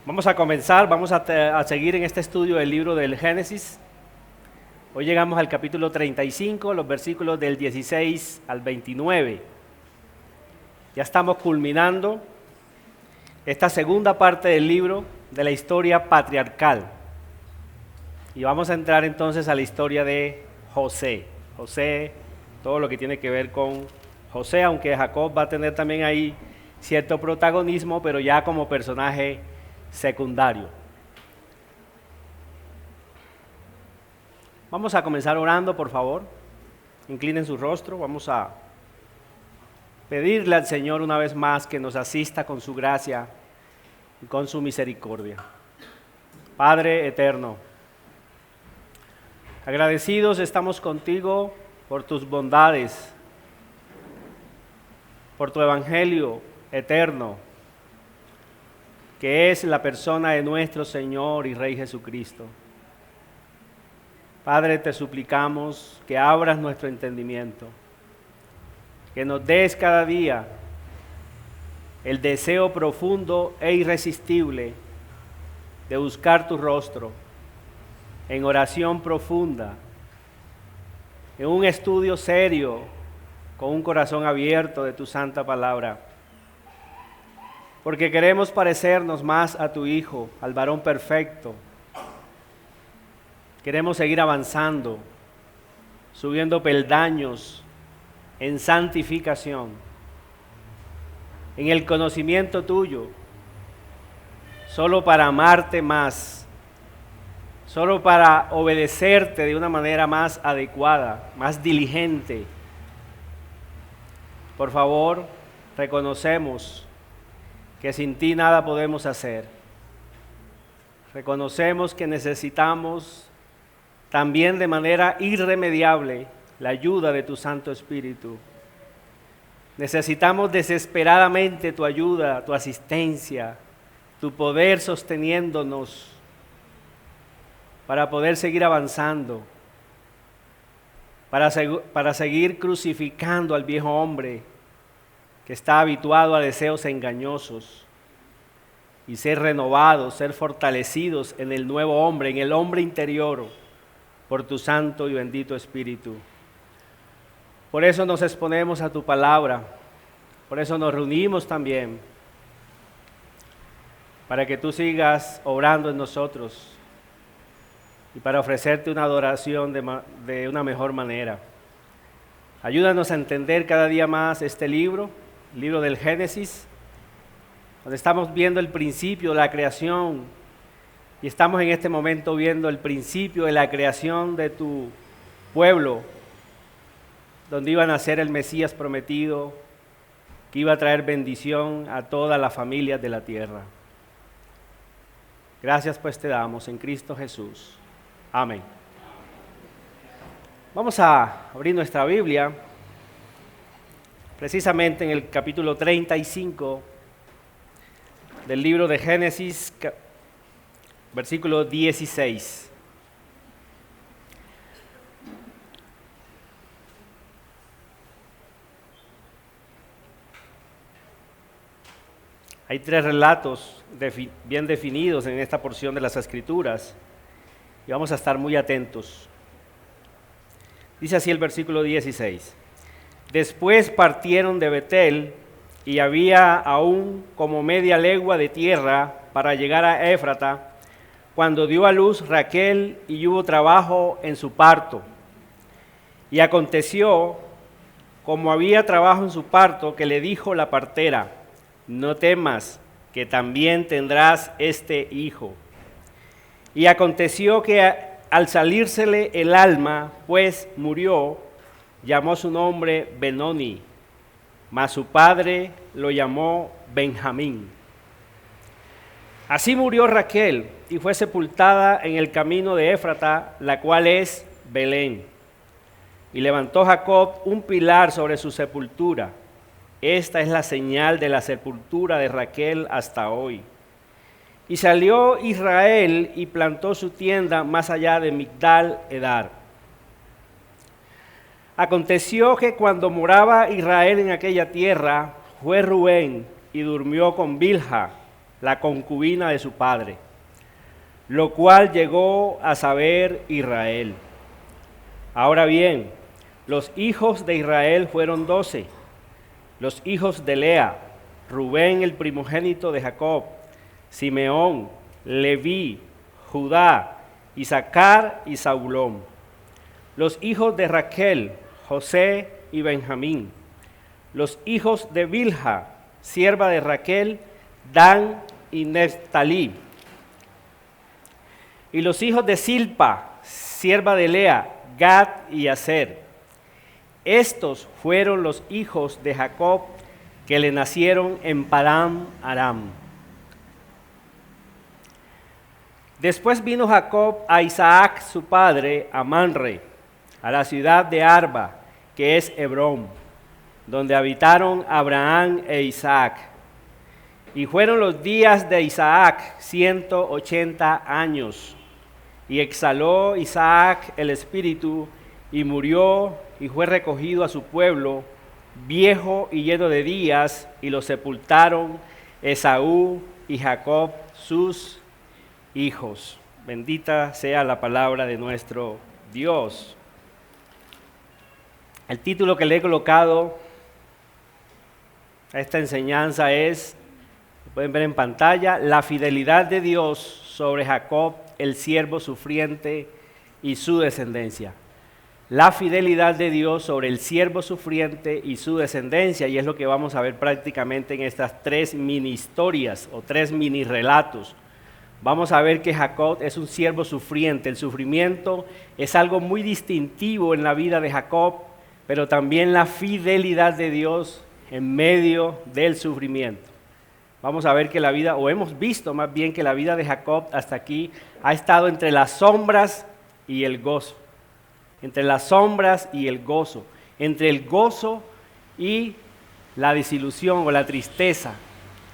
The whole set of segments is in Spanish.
Vamos a comenzar, a seguir en este estudio del libro del Génesis. Hoy llegamos al capítulo 35, los versículos del 16 al 29. Ya estamos culminando esta segunda parte del libro de la historia patriarcal. Y vamos a entrar entonces a la historia de José. José, todo lo que tiene que ver con José, aunque Jacob va a tener también ahí cierto protagonismo, pero ya como personaje secundario. Vamos a comenzar orando, por favor. Inclinen su rostro. Vamos a pedirle al Señor una vez más que nos asista con su gracia y con su misericordia. Padre eterno, agradecidos estamos contigo por tus bondades, por tu evangelio eterno, que es la persona de nuestro Señor y Rey Jesucristo. Padre, te suplicamos que abras nuestro entendimiento, que nos des cada día el deseo profundo e irresistible de buscar tu rostro en oración profunda, en un estudio serio, con un corazón abierto de tu santa palabra. Porque queremos parecernos más a tu Hijo, al varón perfecto. Queremos seguir avanzando, subiendo peldaños en santificación, en el conocimiento tuyo, solo para amarte más, solo para obedecerte de una manera más adecuada, más diligente. Por favor, reconocemos que sin ti nada podemos hacer. Reconocemos que necesitamos también de manera irremediable la ayuda de tu Santo Espíritu. Necesitamos desesperadamente tu ayuda, tu asistencia, tu poder sosteniéndonos para poder seguir avanzando, para seguir crucificando al viejo hombre que está habituado a deseos engañosos y ser renovados, ser fortalecidos en el nuevo hombre, en el hombre interior, por tu santo y bendito Espíritu. Por eso nos exponemos a tu palabra, por eso nos reunimos también, para que tú sigas obrando en nosotros y para ofrecerte una adoración de una mejor manera. Ayúdanos a entender cada día más este libro, el libro del Génesis, donde estamos viendo el principio de la creación y estamos en este momento viendo el principio de la creación de tu pueblo, donde iba a nacer el Mesías prometido, que iba a traer bendición a todas las familias de la tierra. Gracias pues te damos en Cristo Jesús. Amén. Vamos a abrir nuestra Biblia precisamente en el capítulo 35 del libro de Génesis, versículo 16. Hay tres relatos bien definidos en esta porción de las Escrituras y vamos a estar muy atentos. Dice así el versículo 16. Después partieron de Betel y había aún como media legua de tierra para llegar a Éfrata, cuando dio a luz Raquel y hubo trabajo en su parto. Y aconteció, como había trabajo en su parto, que le dijo la partera: no temas, que también tendrás este hijo. Y aconteció que al salírsele el alma, pues murió, llamó su nombre Benoni, mas su padre lo llamó Benjamín. Así murió Raquel y fue sepultada en el camino de Éfrata, la cual es Belén. Y levantó Jacob un pilar sobre su sepultura. Esta es la señal de la sepultura de Raquel hasta hoy. Y salió Israel y plantó su tienda más allá de Migdal Edar. Aconteció que cuando moraba Israel en aquella tierra, fue Rubén y durmió con Bilha, la concubina de su padre, lo cual llegó a saber Israel. Ahora bien, los hijos de Israel fueron 12, los hijos de Lea, Rubén el primogénito de Jacob, Simeón, Leví, Judá, Isaacar y Zabulón. Los hijos de Raquel, José y Benjamín. Los hijos de Bilha, sierva de Raquel, Dan y Neftalí. Y los hijos de Silpa, sierva de Lea, Gad y Aser. Estos fueron los hijos de Jacob que le nacieron en Padán Aram. Después vino Jacob a Isaac su padre, a Manre, a la ciudad de Arba, que es Hebrón, donde habitaron Abraham e Isaac. Y fueron los días de Isaac 180 años. Y exhaló Isaac el espíritu y murió y fue recogido a su pueblo, viejo y lleno de días, y lo sepultaron Esaú y Jacob sus hijos. Bendita sea la palabra de nuestro Dios. El título que le he colocado a esta enseñanza es, pueden ver en pantalla, La fidelidad de Dios sobre Jacob, el siervo sufriente y su descendencia. La fidelidad de Dios sobre el siervo sufriente y su descendencia, y es lo que vamos a ver prácticamente en estas 3 mini historias o 3 mini relatos. Vamos a ver que Jacob es un siervo sufriente. El sufrimiento es algo muy distintivo en la vida de Jacob, pero también la fidelidad de Dios en medio del sufrimiento. Vamos a ver que la vida, o hemos visto más bien que la vida de Jacob hasta aquí ha estado entre las sombras y el gozo. Entre las sombras y el gozo. Entre el gozo y la desilusión o la tristeza.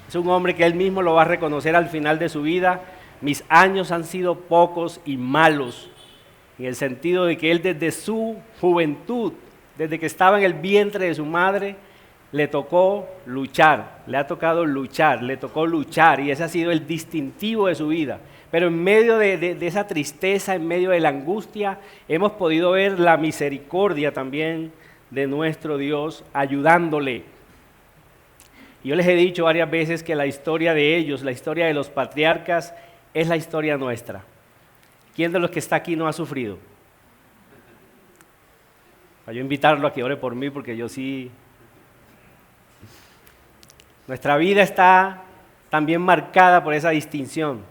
Es un hombre que él mismo lo va a reconocer al final de su vida. Mis años han sido pocos y malos. En el sentido de que él desde su juventud, desde que estaba en el vientre de su madre, le tocó luchar, le ha tocado luchar, le tocó luchar, y ese ha sido el distintivo de su vida. Pero en medio de esa tristeza, en medio de la angustia, hemos podido ver la misericordia también de nuestro Dios ayudándole. Y yo les he dicho varias veces que la historia de ellos, la historia de los patriarcas, es la historia nuestra. ¿Quién de los que está aquí no ha sufrido? Para yo invitarlo a que ore por mí, porque yo sí. Nuestra vida está también marcada por esa distinción.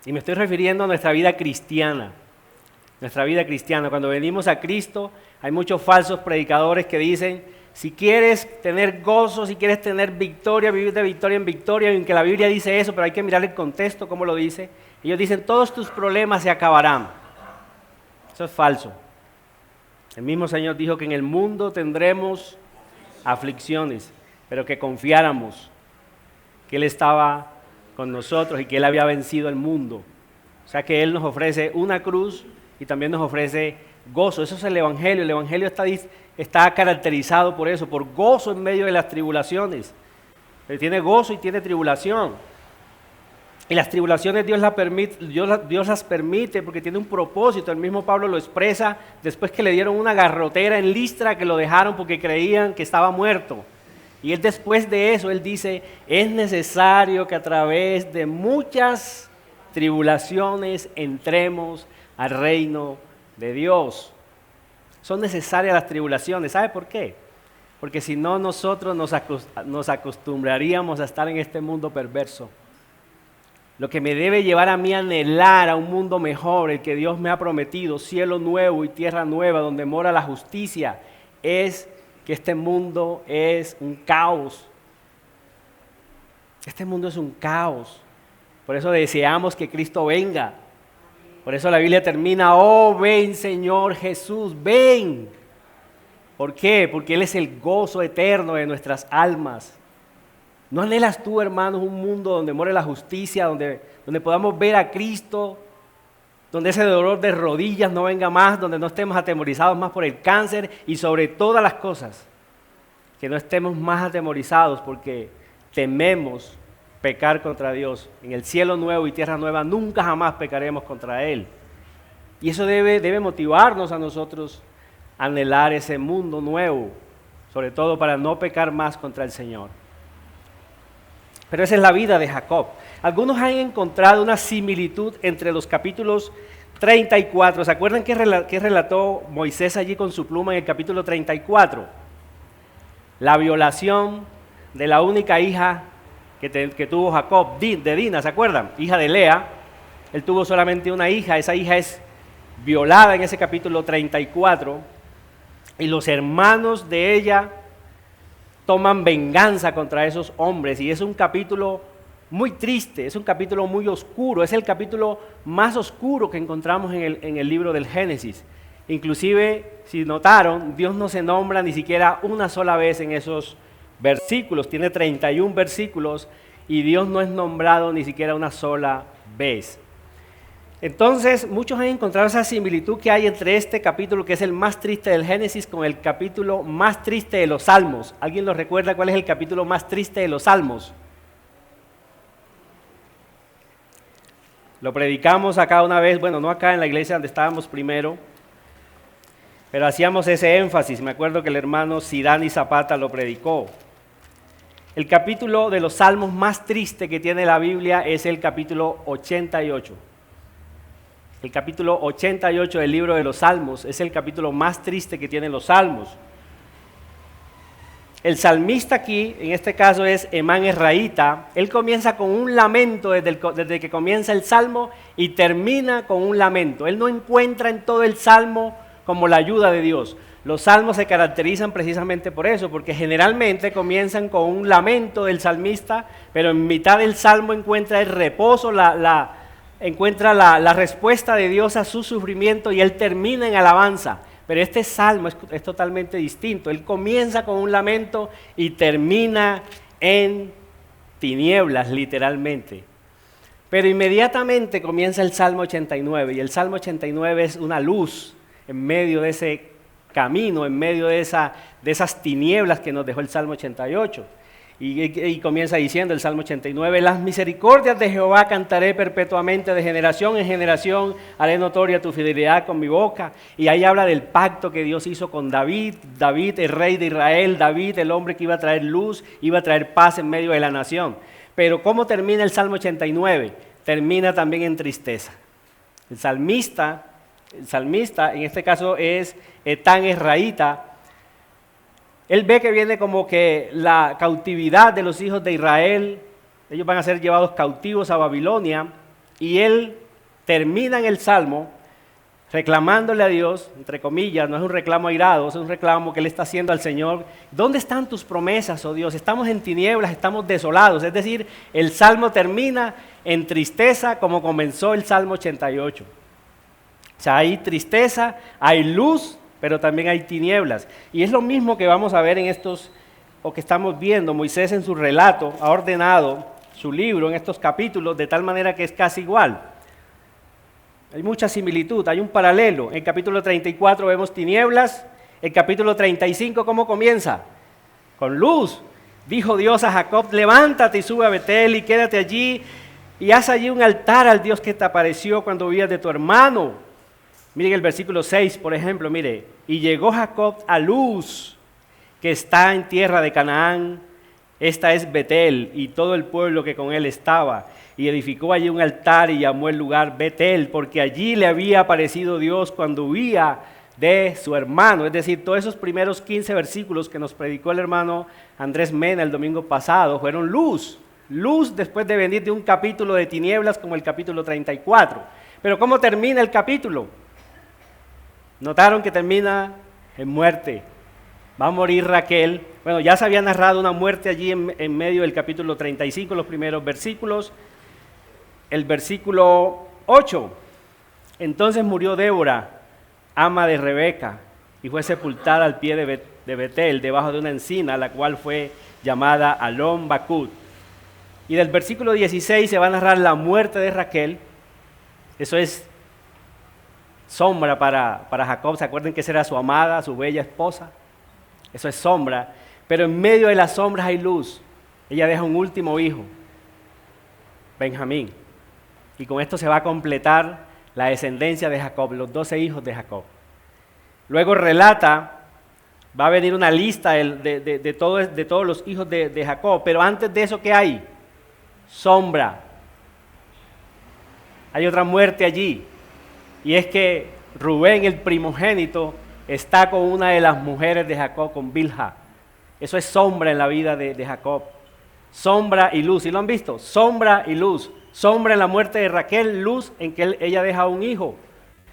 Y me estoy refiriendo a nuestra vida cristiana. Nuestra vida cristiana. Cuando venimos a Cristo, hay muchos falsos predicadores que dicen, si quieres tener gozo, si quieres tener victoria, vivir de victoria en victoria, y aunque la Biblia dice eso, pero hay que mirar el contexto, cómo lo dice. Ellos dicen, todos tus problemas se acabarán. Eso es falso. El mismo Señor dijo que en el mundo tendremos aflicciones, pero que confiáramos que Él estaba con nosotros y que Él había vencido el mundo. O sea que Él nos ofrece una cruz y también nos ofrece gozo. Eso es el Evangelio. El Evangelio está caracterizado por eso, por gozo en medio de las tribulaciones. Él tiene gozo y tiene tribulación. Y las tribulaciones Dios las permite porque tiene un propósito. El mismo Pablo lo expresa después que le dieron una garrotera en Listra, que lo dejaron porque creían que estaba muerto. Y él después de eso, él dice, es necesario que a través de muchas tribulaciones entremos al reino de Dios. Son necesarias las tribulaciones. ¿Sabe por qué? Porque si no, nosotros nos acostumbraríamos a estar en este mundo perverso. Lo que me debe llevar a mí a anhelar a un mundo mejor, el que Dios me ha prometido, cielo nuevo y tierra nueva, donde mora la justicia, es que este mundo es un caos. Este mundo es un caos. Por eso deseamos que Cristo venga. Por eso la Biblia termina, oh ven Señor Jesús, ven. ¿Por qué? Porque Él es el gozo eterno de nuestras almas. ¿No anhelas tú, hermanos, un mundo donde more la justicia, donde podamos ver a Cristo, donde ese dolor de rodillas no venga más, donde no estemos atemorizados más por el cáncer y sobre todas las cosas, que no estemos más atemorizados porque tememos pecar contra Dios. En el cielo nuevo y tierra nueva nunca jamás pecaremos contra Él. Y eso debe motivarnos a nosotros a anhelar ese mundo nuevo, sobre todo para no pecar más contra el Señor. Pero esa es la vida de Jacob. Algunos han encontrado una similitud entre los capítulos 34. ¿Se acuerdan qué relató Moisés allí con su pluma en el capítulo 34? La violación de la única hija que tuvo Jacob, de Dina, ¿se acuerdan? Hija de Lea. Él tuvo solamente una hija, esa hija es violada en ese capítulo 34, y los hermanos de ella toman venganza contra esos hombres, y es un capítulo muy triste, es un capítulo muy oscuro, es el capítulo más oscuro que encontramos en el libro del Génesis. Inclusive, si notaron, Dios no se nombra ni siquiera una sola vez en esos versículos, tiene 31 versículos, y Dios no es nombrado ni siquiera una sola vez. Entonces, muchos han encontrado esa similitud que hay entre este capítulo, que es el más triste del Génesis, con el capítulo más triste de los Salmos. ¿Alguien lo recuerda cuál es el capítulo más triste de los Salmos? Lo predicamos acá una vez, bueno, no acá en la iglesia donde estábamos primero, pero hacíamos ese énfasis. Me acuerdo que el hermano Sidani Zapata lo predicó. El capítulo de los Salmos más triste que tiene la Biblia es el capítulo 88. El capítulo 88 del libro de los Salmos es el capítulo más triste que tienen los Salmos. El salmista aquí, en este caso es Emán Ezraíta, él comienza con un lamento desde que comienza el Salmo y termina con un lamento. Él no encuentra en todo el Salmo como la ayuda de Dios. Los Salmos se caracterizan precisamente por eso, porque generalmente comienzan con un lamento del salmista, pero en mitad del Salmo encuentra el reposo, encuentra la respuesta de Dios a su sufrimiento, y él termina en alabanza. Pero este salmo es totalmente distinto. Él comienza con un lamento y termina en tinieblas, literalmente. Pero inmediatamente comienza el Salmo 89, y el Salmo 89 es una luz en medio de ese camino, en medio de esas tinieblas que nos dejó el Salmo 88. Y comienza diciendo el Salmo 89, las misericordias de Jehová cantaré perpetuamente, de generación en generación haré notoria tu fidelidad con mi boca. Y ahí habla del pacto que Dios hizo con David, David el rey de Israel, David el hombre que iba a traer luz, iba a traer paz en medio de la nación. Pero ¿cómo termina el Salmo 89? Termina también en tristeza. El salmista, en este caso es Etán Ezraíta. Él ve que viene como que la cautividad de los hijos de Israel, ellos van a ser llevados cautivos a Babilonia, y él termina en el Salmo reclamándole a Dios, entre comillas, no es un reclamo airado, es un reclamo que él está haciendo al Señor. ¿Dónde están tus promesas, oh Dios? Estamos en tinieblas, estamos desolados. Es decir, el Salmo termina en tristeza como comenzó el Salmo 88. O sea, hay tristeza, hay luz, pero también hay tinieblas. Y es lo mismo que vamos a ver que estamos viendo. Moisés en su relato ha ordenado su libro en estos capítulos de tal manera que es casi igual. Hay mucha similitud, hay un paralelo. En el capítulo 34 vemos tinieblas. El capítulo 35, ¿cómo comienza? Con luz. Dijo Dios a Jacob, levántate y sube a Betel y quédate allí y haz allí un altar al Dios que te apareció cuando huías de tu hermano. Miren el versículo 6, por ejemplo, mire. Y llegó Jacob a Luz, que está en tierra de Canaán. Esta es Betel, y todo el pueblo que con él estaba. Y edificó allí un altar y llamó el lugar Betel, porque allí le había aparecido Dios cuando huía de su hermano. Es decir, todos esos primeros 15 versículos que nos predicó el hermano Andrés Mena el domingo pasado fueron luz. Luz después de venir de un capítulo de tinieblas como el capítulo 34. Pero ¿cómo termina el capítulo? Notaron que termina en muerte. Va a morir Raquel. Bueno, ya se había narrado una muerte allí en medio del capítulo 35, los primeros versículos. El versículo 8. Entonces murió Débora, ama de Rebeca, y fue sepultada al pie de Betel, debajo de una encina, la cual fue llamada Alon Bakut. Y del versículo 16 se va a narrar la muerte de Raquel. Eso es sombra para Jacob. ¿Se acuerdan que esa era su amada, su bella esposa? Eso es sombra. Pero en medio de las sombras hay luz. Ella deja un último hijo. Benjamín. Y con esto se va a completar la descendencia de Jacob, los 12 hijos de Jacob. Luego relata, va a venir una lista de todos los hijos de Jacob, pero antes de eso, ¿qué hay? Sombra. Hay otra muerte allí, y es que Rubén, el primogénito, está con una de las mujeres de Jacob, con Bilha. Eso es sombra en la vida de Jacob. Sombra y luz, ¿y lo han visto? Sombra y luz. Sombra en la muerte de Raquel, luz en que ella deja un hijo.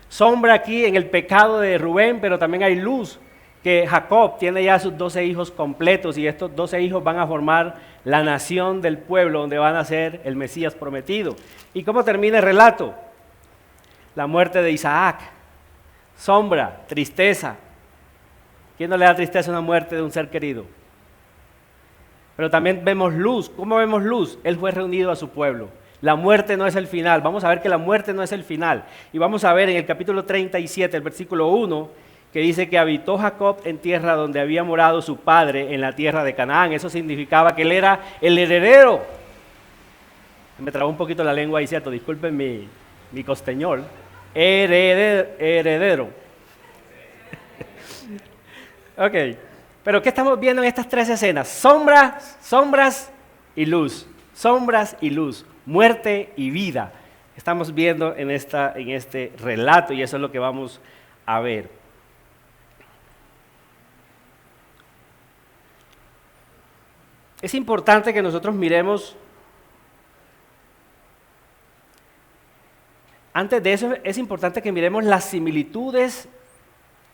Sombra aquí en el pecado de Rubén, pero también hay luz, que Jacob tiene ya sus 12 hijos completos y estos 12 hijos van a formar la nación del pueblo donde van a ser el Mesías prometido. ¿Y cómo termina el relato? La muerte de Isaac. Sombra, tristeza. ¿Quién no le da tristeza a una muerte de un ser querido? Pero también vemos luz. ¿Cómo vemos luz? Él fue reunido a su pueblo. La muerte no es el final. Vamos a ver que la muerte no es el final. Y vamos a ver en el capítulo 37, el versículo 1, que dice que habitó Jacob en tierra donde había morado su padre, en la tierra de Canaán. Eso significaba que él era el heredero. Me trabó un poquito la lengua ahí, ¿cierto? Disculpen mi costeñol. Heredero. Ok. Pero ¿qué estamos viendo en estas tres escenas? Sombras y luz. Sombras y luz. Muerte y vida. Estamos viendo en este relato y eso es lo que vamos a ver. Es importante que nosotros miremos, antes de eso es importante que miremos las similitudes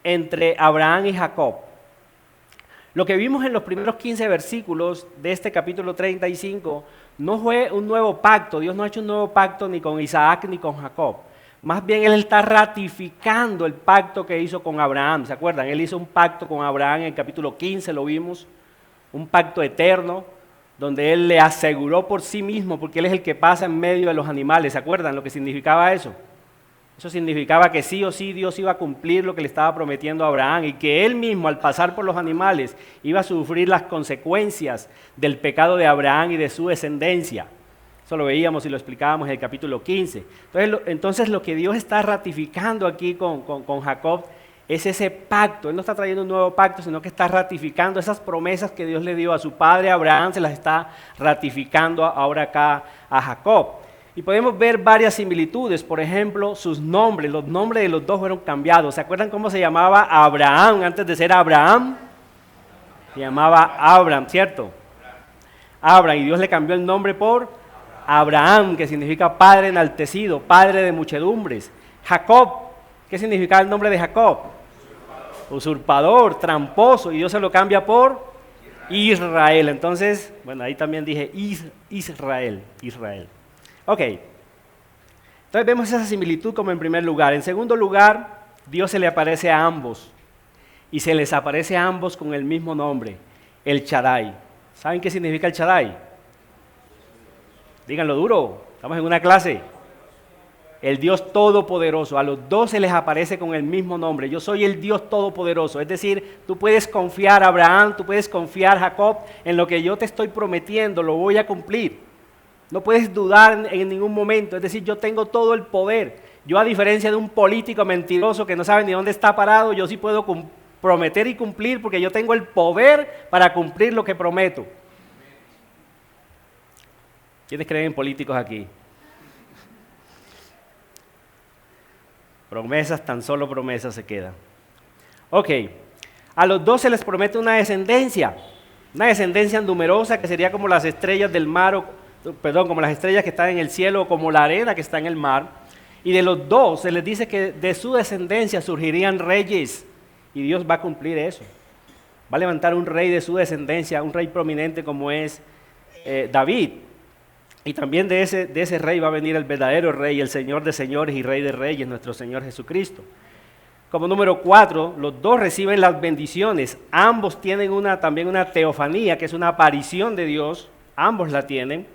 entre Abraham y Jacob. Lo que vimos en los primeros 15 versículos de este capítulo 35 no fue un nuevo pacto. Dios no ha hecho un nuevo pacto ni con Isaac ni con Jacob. Más bien Él está ratificando el pacto que hizo con Abraham. ¿Se acuerdan? Él hizo un pacto con Abraham en el capítulo 15, lo vimos. Un pacto eterno, donde Él le aseguró por sí mismo, porque Él es el que pasa en medio de los animales. ¿Se acuerdan lo que significaba eso? Eso significaba que sí o sí Dios iba a cumplir lo que le estaba prometiendo a Abraham y que Él mismo, al pasar por los animales, iba a sufrir las consecuencias del pecado de Abraham y de su descendencia. Eso lo veíamos y lo explicábamos en el capítulo 15. Entonces lo que Dios está ratificando aquí con Jacob es ese pacto. Él no está trayendo un nuevo pacto, sino que está ratificando esas promesas que Dios le dio a su padre Abraham, se las está ratificando ahora acá a Jacob. Y podemos ver varias similitudes, por ejemplo, sus nombres, los nombres de los dos fueron cambiados. ¿Se acuerdan cómo se llamaba Abraham antes de ser Abraham? Se llamaba Abram, ¿cierto? Abram, y Dios le cambió el nombre por Abraham, que significa padre enaltecido, padre de muchedumbres. Jacob, ¿qué significa el nombre de Jacob? Usurpador, tramposo, y Dios se lo cambia por Israel. Entonces, bueno, ahí también dije Israel. Ok, entonces vemos esa similitud como en primer lugar. En segundo lugar, Dios se le aparece a ambos y se les aparece a ambos con el mismo nombre, el Shaddai. ¿Saben qué significa el Shaddai? Díganlo duro, estamos en una clase. El Dios Todopoderoso, a los dos se les aparece con el mismo nombre. Yo soy el Dios Todopoderoso, es decir, tú puedes confiar, Abraham, tú puedes confiar, Jacob, en lo que yo te estoy prometiendo, lo voy a cumplir. No puedes dudar en ningún momento, es decir, yo tengo todo el poder. Yo, a diferencia de un político mentiroso que no sabe ni dónde está parado, yo sí puedo prometer y cumplir porque yo tengo el poder para cumplir lo que prometo. ¿Quiénes creen en políticos aquí? Promesas, tan solo promesas se quedan. Ok, a los dos se les promete una descendencia numerosa que sería como las estrellas del mar, como las estrellas que están en el cielo, o como la arena que está en el mar. Y de los dos se les dice que de su descendencia surgirían reyes, y Dios va a cumplir eso. Va a levantar un rey de su descendencia, un rey prominente como es David. Y también de ese rey va a venir el verdadero rey, el Señor de señores y Rey de reyes, nuestro Señor Jesucristo. Como número 4, los dos reciben las bendiciones. Ambos tienen también una teofanía, que es una aparición de Dios. Ambos la tienen.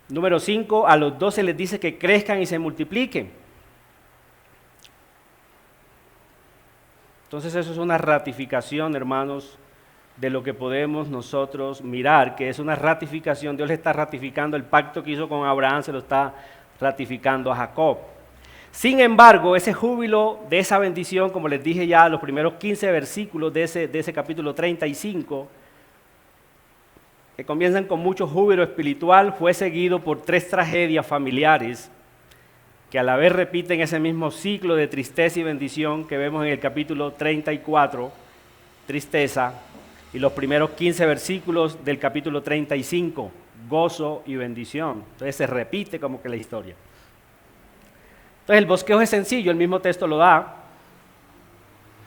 Número 5, a los dos se les dice que crezcan y se multipliquen. Entonces eso es una ratificación, hermanos, de lo que podemos nosotros mirar, que es una ratificación. Dios le está ratificando el pacto que hizo con Abraham, se lo está ratificando a Jacob. Sin embargo, ese júbilo de esa bendición, como les dije ya, los primeros 15 versículos de ese capítulo 35, que comienzan con mucho júbilo espiritual, fue seguido por 3 tragedias familiares que a la vez repiten ese mismo ciclo de tristeza y bendición que vemos en el capítulo 34, tristeza, y los primeros 15 versículos del capítulo 35, gozo y bendición. Entonces se repite como que la historia. Entonces el bosquejo es sencillo, el mismo texto lo da.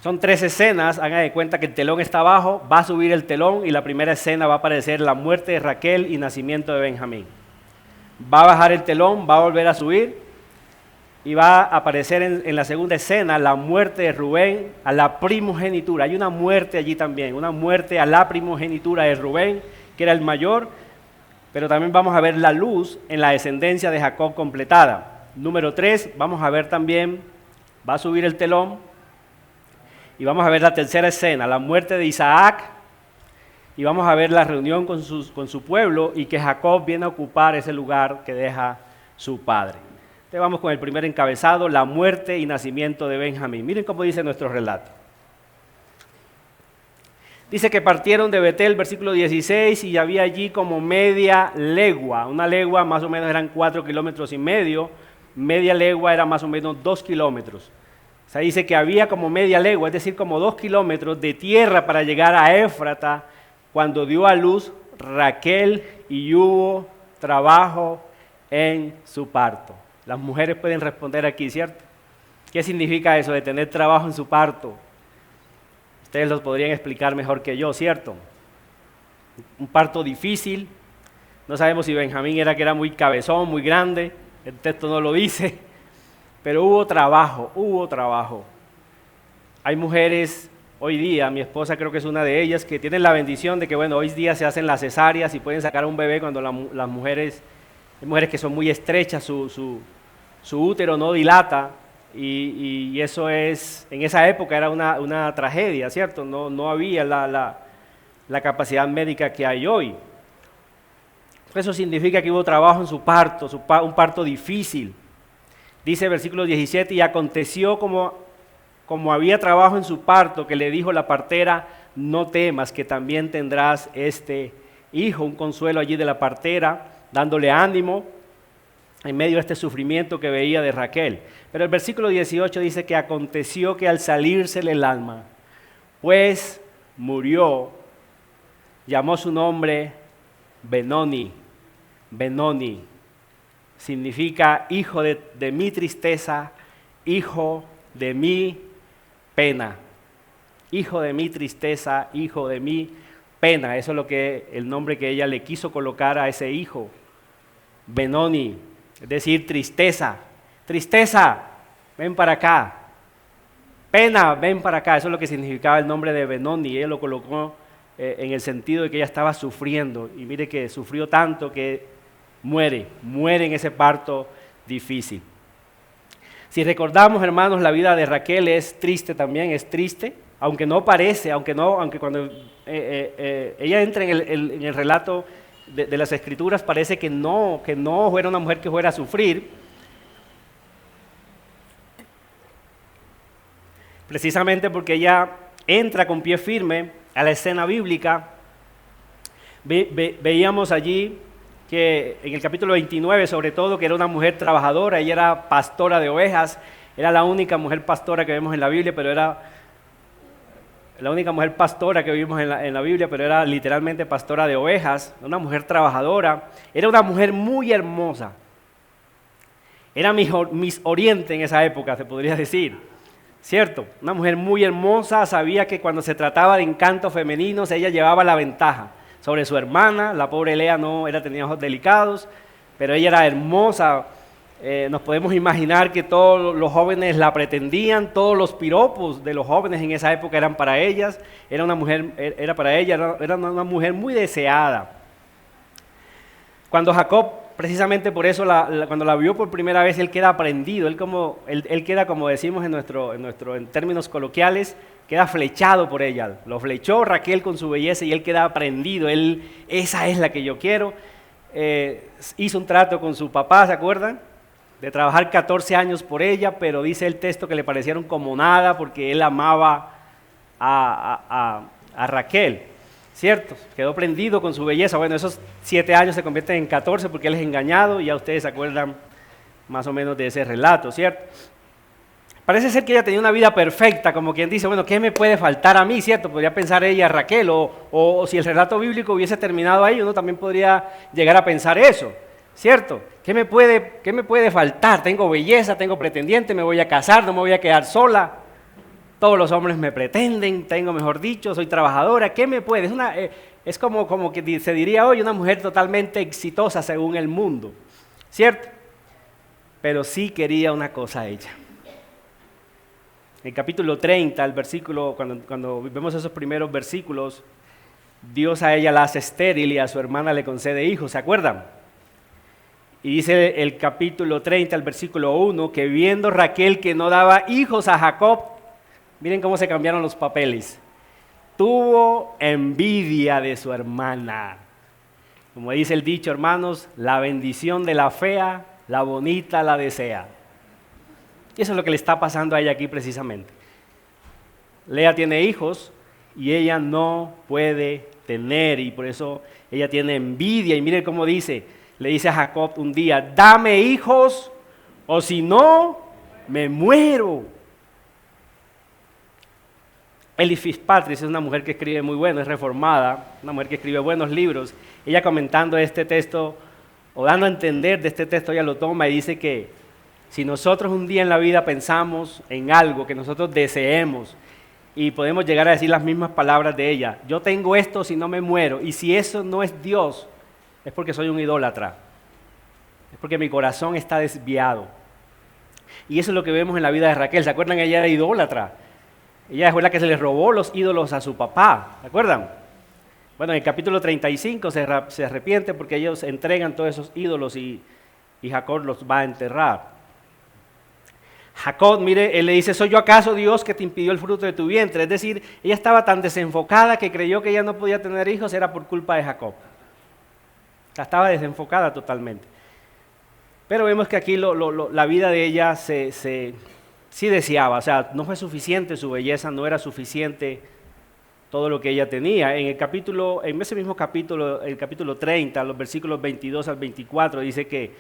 Son 3 escenas, hagan de cuenta que el telón está abajo, va a subir el telón y la primera escena va a aparecer la muerte de Raquel y nacimiento de Benjamín. Va a bajar el telón, va a volver a subir y va a aparecer en la segunda escena la muerte de Rubén a la primogenitura. Hay una muerte allí también, una muerte a la primogenitura de Rubén, que era el mayor, pero también vamos a ver la luz en la descendencia de Jacob completada. Número 3, vamos a ver también, va a subir el telón, y vamos a ver la tercera escena, la muerte de Isaac, y vamos a ver la reunión con su pueblo y que Jacob viene a ocupar ese lugar que deja su padre. Entonces vamos con el primer encabezado, la muerte y nacimiento de Benjamín. Miren cómo dice nuestro relato. Dice que partieron de Betel, versículo 16, y había allí como media legua. Una legua más o menos eran 4,5 kilómetros, media legua era más o menos 2 kilómetros. O sea, dice que había como media legua, es decir, como 2 kilómetros de tierra para llegar a Éfrata cuando dio a luz Raquel y hubo trabajo en su parto. Las mujeres pueden responder aquí, ¿cierto? ¿Qué significa eso de tener trabajo en su parto? Ustedes lo podrían explicar mejor que yo, ¿cierto? Un parto difícil. No sabemos si Benjamín era que era muy cabezón, muy grande. El texto no lo dice. Pero hubo trabajo. Hay mujeres hoy día, mi esposa creo que es una de ellas, que tienen la bendición de que, bueno, hoy día se hacen las cesáreas y pueden sacar a un bebé cuando las mujeres, hay mujeres que son muy estrechas, su útero no dilata, y eso es, en esa época era una tragedia, ¿cierto? No había la capacidad médica que hay hoy. Eso significa que hubo trabajo en su parto, un parto difícil. Dice el versículo 17, y aconteció como había trabajo en su parto, que le dijo la partera, no temas, que también tendrás este hijo, un consuelo allí de la partera, dándole ánimo en medio de este sufrimiento que veía de Raquel. Pero el versículo 18 dice que aconteció que al salírsele el alma, pues murió, llamó su nombre Benoni, significa hijo de mi tristeza, hijo de mi pena. Hijo de mi tristeza, hijo de mi pena. Eso es lo que el nombre que ella le quiso colocar a ese hijo. Benoni, es decir, tristeza. Tristeza, ven para acá. Pena, ven para acá. Eso es lo que significaba el nombre de Benoni. Ella lo colocó en el sentido de que ella estaba sufriendo. Y mire que sufrió tanto que muere en ese parto difícil. Si recordamos, hermanos, la vida de Raquel es triste también, es triste, aunque no parece, aunque cuando ella entra en el relato de las Escrituras parece que no fuera una mujer que fuera a sufrir. Precisamente porque ella entra con pie firme a la escena bíblica. Veíamos allí que en el capítulo 29, sobre todo, que era una mujer trabajadora, ella era pastora de ovejas, era la única mujer pastora que vemos en la Biblia, pero era la única mujer pastora que vimos en la Biblia, pero era literalmente pastora de ovejas, una mujer trabajadora, era una mujer muy hermosa, era Miss Oriente en esa época, se podría decir, ¿cierto? Una mujer muy hermosa, sabía que cuando se trataba de encantos femeninos, ella llevaba la ventaja sobre su hermana. La pobre Lea tenía ojos delicados, pero ella era hermosa. Nos podemos imaginar que todos los jóvenes la pretendían, todos los piropos de los jóvenes en esa época eran para ellas, era una mujer muy deseada. Cuando Jacob, precisamente por eso, cuando la vio por primera vez, él queda prendido, él queda, como decimos en términos coloquiales, queda flechado por ella. Lo flechó Raquel con su belleza y él queda prendido. Esa es la que yo quiero. Hizo un trato con su papá, ¿se acuerdan? De trabajar 14 años por ella, pero dice el texto que le parecieron como nada porque él amaba a Raquel, ¿cierto? Quedó prendido con su belleza. Bueno, esos 7 años se convierten en 14 porque él es engañado y ya ustedes se acuerdan más o menos de ese relato, ¿cierto? Parece ser que ella tenía una vida perfecta, como quien dice, bueno, ¿qué me puede faltar a mí, cierto? Podría pensar ella, Raquel, o si el relato bíblico hubiese terminado ahí, uno también podría llegar a pensar eso, ¿cierto? ¿Qué me puede faltar? Tengo belleza, tengo pretendiente, me voy a casar, no me voy a quedar sola. Todos los hombres me pretenden, tengo, mejor dicho, soy trabajadora. ¿Qué me puede? Es como que se diría hoy, una mujer totalmente exitosa según el mundo, ¿cierto? Pero sí quería una cosa ella. En el capítulo 30, el versículo, cuando vemos esos primeros versículos, Dios a ella la hace estéril y a su hermana le concede hijos, ¿se acuerdan? Y dice el capítulo 30, el versículo 1, que viendo Raquel que no daba hijos a Jacob, miren cómo se cambiaron los papeles, tuvo envidia de su hermana. Como dice el dicho, hermanos, la bendición de la fea, la bonita la desea. Y eso es lo que le está pasando a ella aquí precisamente. Lea tiene hijos y ella no puede tener, y por eso ella tiene envidia. Y miren cómo dice, le dice a Jacob un día, dame hijos o si no, me muero. Ellie Fitzpatrick es una mujer que escribe muy bueno, es reformada, una mujer que escribe buenos libros. Ella comentando este texto, o dando a entender de este texto, ella lo toma y dice que si nosotros un día en la vida pensamos en algo que nosotros deseemos y podemos llegar a decir las mismas palabras de ella, yo tengo esto si no me muero, y si eso no es Dios, es porque soy un idólatra, es porque mi corazón está desviado. Y eso es lo que vemos en la vida de Raquel. ¿Se acuerdan? Ella era idólatra. Ella fue la que se le robó los ídolos a su papá, ¿se acuerdan? Bueno, en el capítulo 35 se arrepiente porque ellos entregan todos esos ídolos y Jacob los va a enterrar. Jacob, mire, él le dice, ¿soy yo acaso Dios que te impidió el fruto de tu vientre? Es decir, ella estaba tan desenfocada que creyó que ella no podía tener hijos, era por culpa de Jacob. Estaba desenfocada totalmente. Pero vemos que aquí la vida de ella sí deseaba, o sea, no fue suficiente su belleza, no era suficiente todo lo que ella tenía. En ese mismo capítulo, el capítulo 30, los versículos 22 al 24, dice que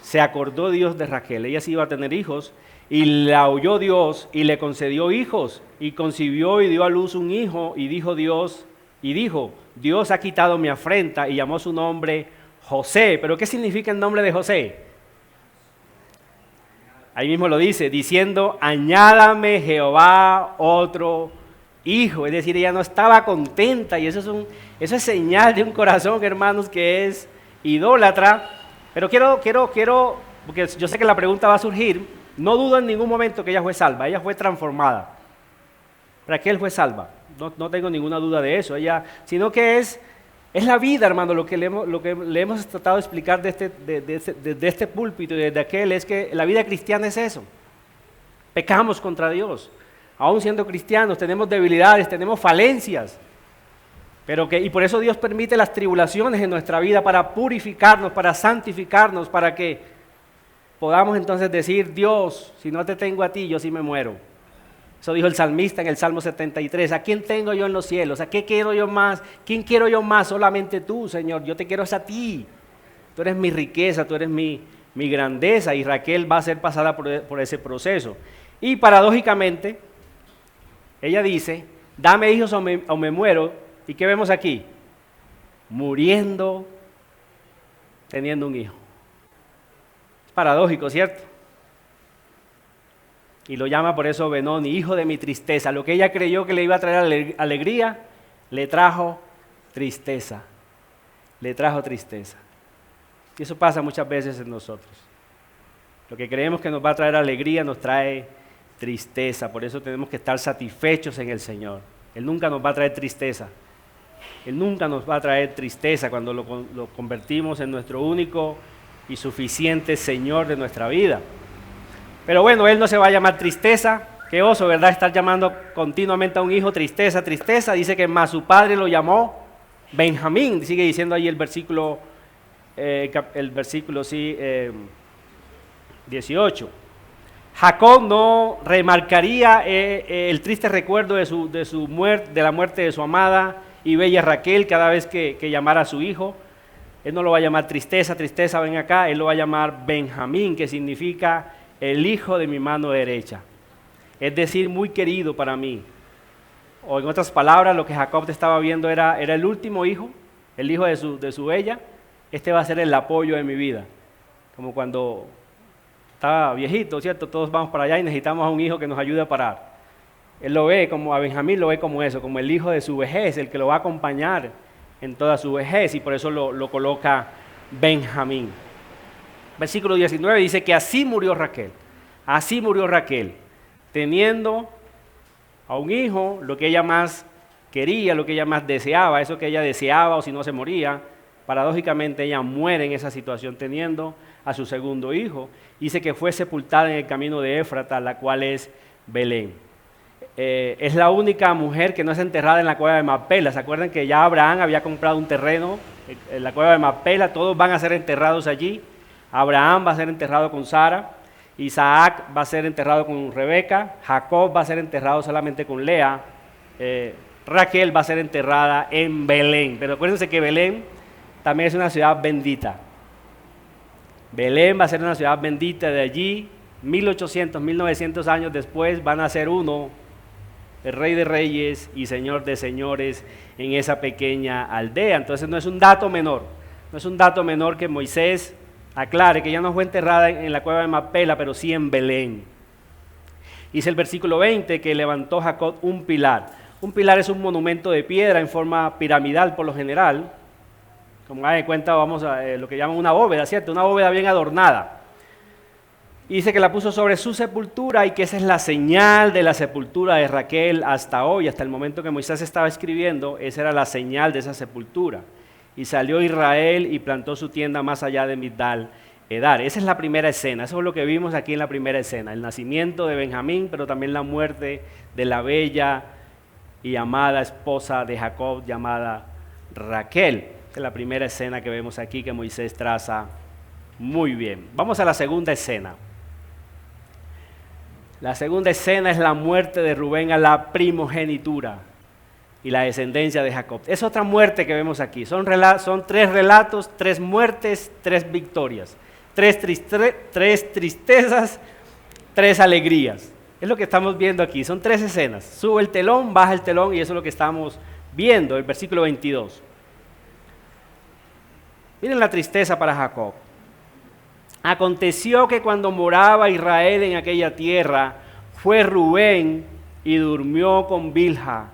se acordó Dios de Raquel, ella sí iba a tener hijos, y la oyó Dios y le concedió hijos, y concibió y dio a luz un hijo, y dijo, Dios ha quitado mi afrenta, y llamó su nombre José. ¿Pero qué significa el nombre de José? Ahí mismo lo dice, diciendo, añádame Jehová otro hijo. Es decir, ella no estaba contenta, y eso es señal de un corazón, hermanos, que es idólatra. Pero quiero, porque yo sé que la pregunta va a surgir, no dudo en ningún momento que ella fue salva, ella fue transformada. Raquel fue salva, no tengo ninguna duda de eso, sino que es la vida, hermano, lo que le hemos tratado de explicar desde este púlpito y desde aquel, es que la vida cristiana es eso. Pecamos contra Dios, aún siendo cristianos, tenemos debilidades, tenemos falencias. Y por eso Dios permite las tribulaciones en nuestra vida para purificarnos, para santificarnos, para que podamos entonces decir, Dios, si no te tengo a ti, yo sí me muero. Eso dijo el salmista en el Salmo 73, ¿a quién tengo yo en los cielos? ¿A qué quiero yo más? ¿Quién quiero yo más? Solamente tú, Señor, yo te quiero a ti. Tú eres mi riqueza, tú eres mi grandeza, y Raquel va a ser pasada por ese proceso. Y paradójicamente, ella dice, dame hijos o me muero. ¿Y qué vemos aquí? Muriendo, teniendo un hijo. Es paradójico, ¿cierto? Y lo llama por eso Benoni, hijo de mi tristeza. Lo que ella creyó que le iba a traer alegría, le trajo tristeza. Le trajo tristeza. Y eso pasa muchas veces en nosotros. Lo que creemos que nos va a traer alegría nos trae tristeza. Por eso tenemos que estar satisfechos en el Señor. Él nunca nos va a traer tristeza. Él nunca nos va a traer tristeza cuando lo convertimos en nuestro único y suficiente Señor de nuestra vida. Pero bueno, Él no se va a llamar tristeza, Qué oso, ¿verdad? Estar llamando continuamente a un hijo tristeza, tristeza. Dice que más su padre lo llamó Benjamín. Sigue diciendo ahí el versículo, sí, 18. Jacob no remarcaría el triste recuerdo de la muerte de su amada y bella Raquel cada vez que llamara a su hijo. Él no lo va a llamar tristeza, tristeza, ven acá. Él lo va a llamar Benjamín, que significa el hijo de mi mano derecha. Es decir, muy querido para mí. O en otras palabras, lo que Jacob estaba viendo era el último hijo, el hijo de su bella. Este va a ser el apoyo de mi vida. Como cuando estaba viejito, ¿cierto? Todos vamos para allá y necesitamos a un hijo que nos ayude a parar. Él lo ve como, a Benjamín lo ve como eso, como el hijo de su vejez, el que lo va a acompañar en toda su vejez, y por eso lo coloca Benjamín. Versículo 19 dice que así murió Raquel, teniendo a un hijo, lo que ella más quería, lo que ella más deseaba, eso que ella deseaba, o si no se moría. Paradójicamente ella muere en esa situación teniendo a su segundo hijo. Dice que fue sepultada en el camino de Éfrata, la cual es Belén. Es la única mujer que no es enterrada en la cueva de Macpela. ¿Se acuerdan que ya Abraham había comprado un terreno en la cueva de Macpela? Todos van a ser enterrados allí. Abraham va a ser enterrado con Sara, Isaac va a ser enterrado con Rebeca, Jacob va a ser enterrado solamente con Lea, Raquel va a ser enterrada en Belén. Pero acuérdense que Belén también es una ciudad bendita. Belén va a ser una ciudad bendita. De allí, 1800, 1900 años después, van a ser uno, el Rey de Reyes y Señor de Señores en esa pequeña aldea. Entonces no es un dato menor que Moisés aclare que ella no fue enterrada en la cueva de Macpela, pero sí en Belén. Dice el versículo 20 que levantó Jacob un pilar. Un pilar es un monumento de piedra en forma piramidal por lo general. Como hagan cuenta, vamos a lo que llaman una bóveda, ¿cierto? Una bóveda bien adornada. Y dice que la puso sobre su sepultura y que esa es la señal de la sepultura de Raquel hasta hoy, hasta el momento que Moisés estaba escribiendo, esa era la señal de esa sepultura. Y salió Israel y plantó su tienda más allá de Migdal Edar. Esa es la primera escena, eso es lo que vimos aquí en la primera escena, el nacimiento de Benjamín, pero también la muerte de la bella y amada esposa de Jacob llamada Raquel. Esa es la primera escena que vemos aquí que Moisés traza muy bien. Vamos a la segunda escena. La segunda escena es la muerte de Rubén a la primogenitura y la descendencia de Jacob. Es otra muerte que vemos aquí. Son tres relatos, tres muertes, tres victorias. Tres tristezas, tres alegrías. Es lo que estamos viendo aquí. Son tres escenas. Sube el telón, baja el telón y eso es lo que estamos viendo. El versículo 22. Miren la tristeza para Jacob. Aconteció que cuando moraba Israel en aquella tierra, fue Rubén y durmió con Bilha,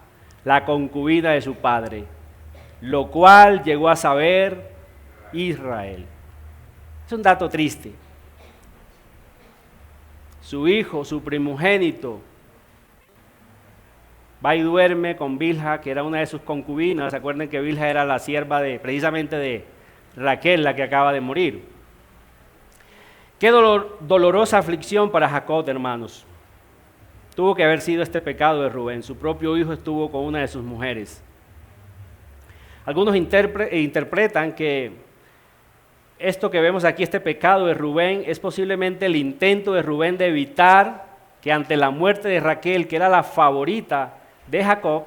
la concubina de su padre, lo cual llegó a saber Israel. Es un dato triste. Su hijo, su primogénito, va y duerme con Bilha, que era una de sus concubinas. ¿Se acuerdan que Bilha era la sierva precisamente de Raquel, la que acaba de morir? Qué dolorosa aflicción para Jacob, hermanos. Tuvo que haber sido este pecado de Rubén. Su propio hijo estuvo con una de sus mujeres. Algunos interpretan que esto que vemos aquí, este pecado de Rubén, es posiblemente el intento de Rubén de evitar que ante la muerte de Raquel, que era la favorita de Jacob,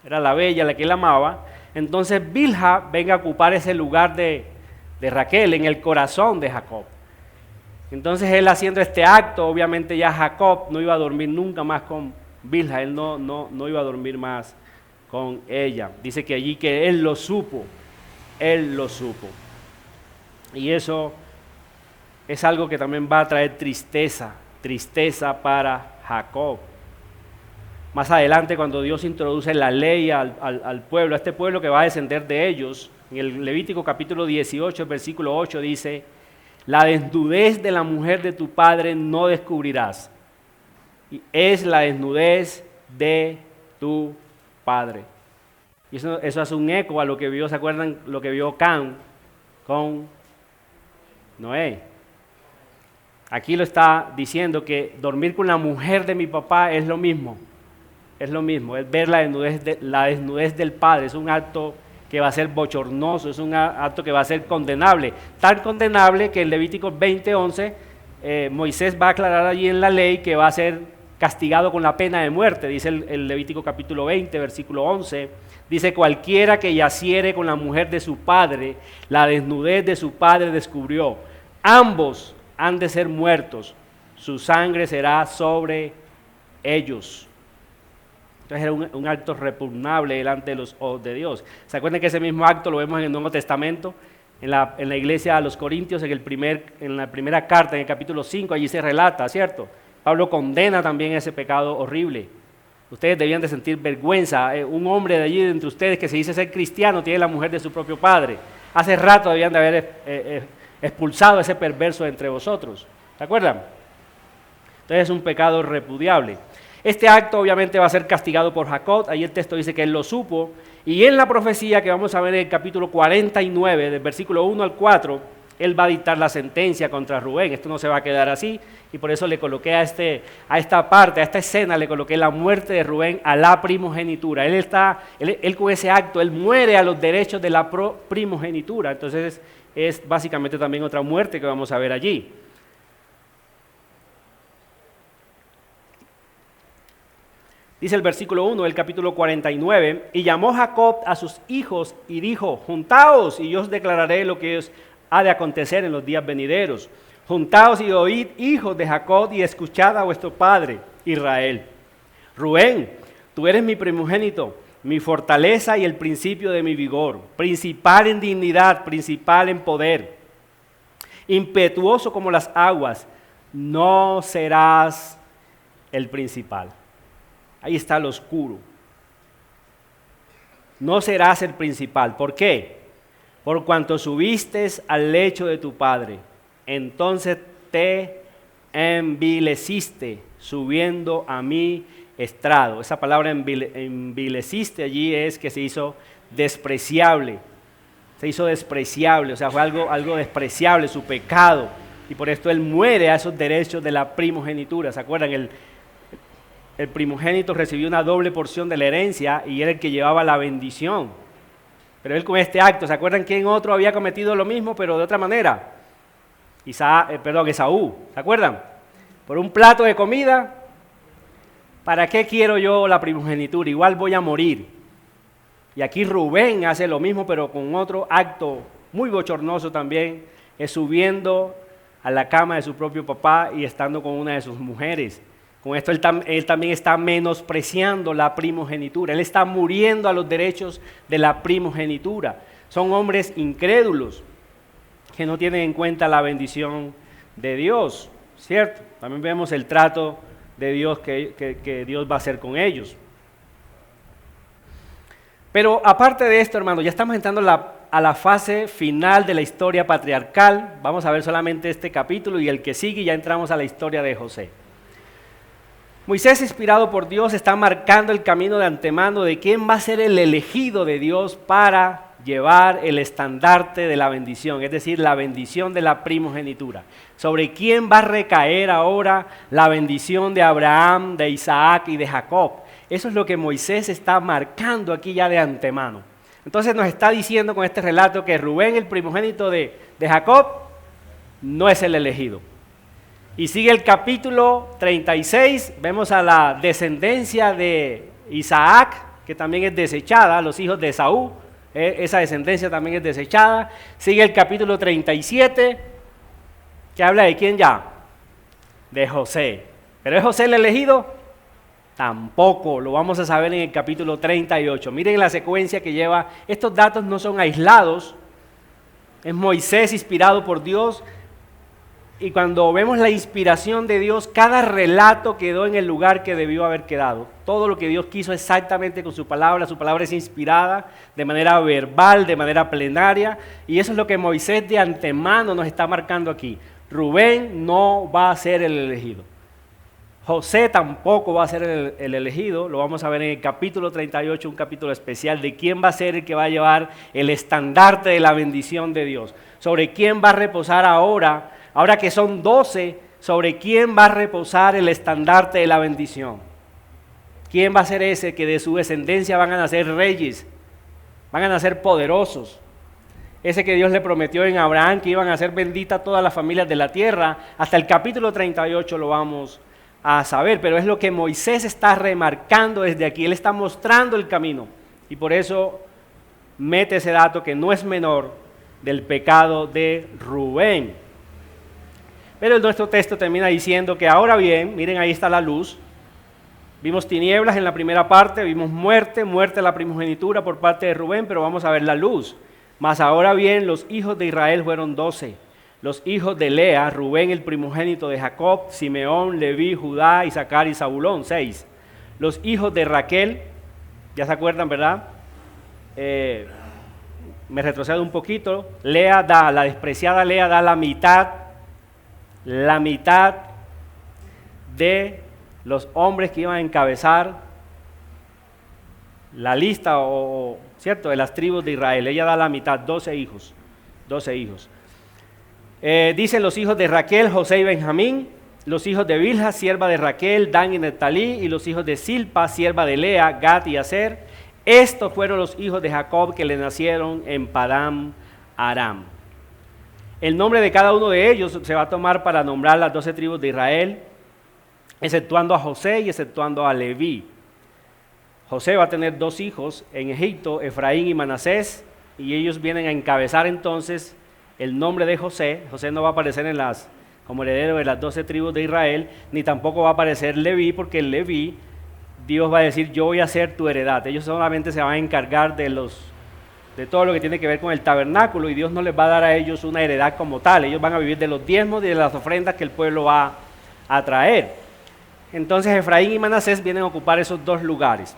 era la bella, la que él amaba, entonces Bilha venga a ocupar ese lugar de Raquel en el corazón de Jacob. Entonces él haciendo este acto, obviamente ya Jacob no iba a dormir nunca más con Bilha, él no iba a dormir más con ella. Dice que allí que él lo supo. Y eso es algo que también va a traer tristeza para Jacob. Más adelante, cuando Dios introduce la ley al pueblo, a este pueblo que va a descender de ellos, en el Levítico capítulo 18, versículo 8 dice: la desnudez de la mujer de tu padre no descubrirás, y es la desnudez de tu padre. Y eso hace un eco a lo que vio, ¿se acuerdan? Lo que vio Can con Noé. Aquí lo está diciendo que dormir con la mujer de mi papá es lo mismo. Es lo mismo, es ver la desnudez del padre, es un acto que va a ser bochornoso, es un acto que va a ser condenable. Tan condenable que en Levíticos 20:11 Moisés va a aclarar allí en la ley que va a ser castigado con la pena de muerte. Dice el Levítico capítulo 20, versículo 11, dice: cualquiera que yaciere con la mujer de su padre, la desnudez de su padre descubrió. Ambos han de ser muertos, su sangre será sobre ellos. Entonces era un acto repugnable delante de los ojos de Dios. ¿Se acuerdan que ese mismo acto lo vemos en el Nuevo Testamento? En la iglesia a los Corintios, en la primera carta, en el capítulo 5, allí se relata, ¿cierto? Pablo condena también ese pecado horrible. Ustedes debían de sentir vergüenza. Un hombre de allí entre ustedes que se dice ser cristiano tiene la mujer de su propio padre. Hace rato debían de haber expulsado a ese perverso entre vosotros. ¿Se acuerdan? Entonces es un pecado repudiable. Este acto obviamente va a ser castigado por Jacob. Ahí el texto dice que él lo supo. Y en la profecía que vamos a ver en el capítulo 49, del versículo 1 al 4, él va a dictar la sentencia contra Rubén. Esto no se va a quedar así. Y por eso le coloqué a esta parte, a esta escena, le coloqué la muerte de Rubén a la primogenitura. Él con ese acto, él muere a los derechos de la primogenitura. Entonces es básicamente también otra muerte que vamos a ver allí. Dice el versículo 1 del capítulo 49, y llamó Jacob a sus hijos y dijo: juntaos y yo os declararé lo que os ha de acontecer en los días venideros. Juntaos y oíd, hijos de Jacob, y escuchad a vuestro padre Israel. Rubén, tú eres mi primogénito, mi fortaleza y el principio de mi vigor, principal en dignidad, principal en poder, impetuoso como las aguas, no serás el principal. Ahí está lo oscuro. No serás el principal. ¿Por qué? Por cuanto subiste al lecho de tu padre, entonces te envileciste subiendo a mi estrado. Esa palabra envileciste allí es que se hizo despreciable. Se hizo despreciable, o sea, fue algo despreciable, su pecado. Y por esto él muere a esos derechos de la primogenitura. ¿Se acuerdan? El primogénito recibió una doble porción de la herencia y era el que llevaba la bendición. Pero él con este acto, ¿se acuerdan quién otro había cometido lo mismo, pero de otra manera? Esaú, ¿se acuerdan? Por un plato de comida, ¿para qué quiero yo la primogenitura? Igual voy a morir. Y aquí Rubén hace lo mismo, pero con otro acto muy bochornoso también, es subiendo a la cama de su propio papá y estando con una de sus mujeres. Con esto él también está menospreciando la primogenitura. Él está muriendo a los derechos de la primogenitura. Son hombres incrédulos que no tienen en cuenta la bendición de Dios, ¿cierto? También vemos el trato de Dios que Dios va a hacer con ellos. Pero aparte de esto, hermano, ya estamos entrando a la fase final de la historia patriarcal. Vamos a ver solamente este capítulo y el que sigue y ya entramos a la historia de José. Moisés, inspirado por Dios, está marcando el camino de antemano de quién va a ser el elegido de Dios para llevar el estandarte de la bendición, es decir, la bendición de la primogenitura. Sobre quién va a recaer ahora la bendición de Abraham, de Isaac y de Jacob. Eso es lo que Moisés está marcando aquí ya de antemano. Entonces nos está diciendo con este relato que Rubén, el primogénito de Jacob, no es el elegido. Y sigue el capítulo 36, vemos a la descendencia de Isaac, que también es desechada, los hijos de Esaú, esa descendencia también es desechada. Sigue el capítulo 37, que habla de quién ya, de José. ¿Pero es José el elegido? Tampoco, lo vamos a saber en el capítulo 38. Miren la secuencia que lleva, estos datos no son aislados, es Moisés inspirado por Dios. Y cuando vemos la inspiración de Dios, cada relato quedó en el lugar que debió haber quedado. Todo lo que Dios quiso exactamente con su palabra es inspirada de manera verbal, de manera plenaria, y eso es lo que Moisés de antemano nos está marcando aquí. Rubén no va a ser el elegido. José tampoco va a ser el elegido, lo vamos a ver en el capítulo 38, un capítulo especial de quién va a ser el que va a llevar el estandarte de la bendición de Dios. Sobre quién va a reposar ahora que son 12 sobre quién va a reposar el estandarte de la bendición. ¿Quién va a ser ese que de su descendencia van a nacer reyes, van a nacer poderosos? Ese que Dios le prometió en Abraham que iban a ser benditas todas las familias de la tierra. Hasta el capítulo 38 lo vamos a saber, pero es lo que Moisés está remarcando desde aquí. Él está mostrando el camino y por eso mete ese dato que no es menor del pecado de Rubén. Pero nuestro texto termina diciendo que ahora bien, miren, ahí está la luz. Vimos tinieblas en la primera parte, vimos muerte la primogenitura por parte de Rubén, pero vamos a ver la luz. Mas ahora bien, los hijos de Israel fueron 12. Los hijos de Lea, Rubén el primogénito de Jacob, Simeón, Leví, Judá, Isaacar y Zabulón, 6. Los hijos de Raquel, ya se acuerdan, ¿verdad? Me retrocedo un poquito. La despreciada Lea da la mitad de los hombres que iban a encabezar la lista, ¿cierto?, de las tribus de Israel. Ella da la mitad, 12 hijos. Dicen los hijos de Raquel, José y Benjamín, los hijos de Bilha, sierva de Raquel, Dan y Neftalí, y los hijos de Silpa, sierva de Lea, Gad y Aser. Estos fueron los hijos de Jacob que le nacieron en Padán Aram. El nombre de cada uno de ellos se va a tomar para nombrar las 12 tribus de Israel, exceptuando a José y exceptuando a Leví. José va a tener 2 hijos en Egipto, Efraín y Manasés, y ellos vienen a encabezar entonces el nombre de José. José no va a aparecer como heredero de las 12 tribus de Israel, ni tampoco va a aparecer Leví, porque Leví, Dios va a decir, yo voy a ser tu heredad. Ellos solamente se van a encargar de todo lo que tiene que ver con el tabernáculo, y Dios no les va a dar a ellos una heredad como tal. Ellos van a vivir de los diezmos y de las ofrendas que el pueblo va a traer. Entonces Efraín y Manasés vienen a ocupar esos 2 lugares.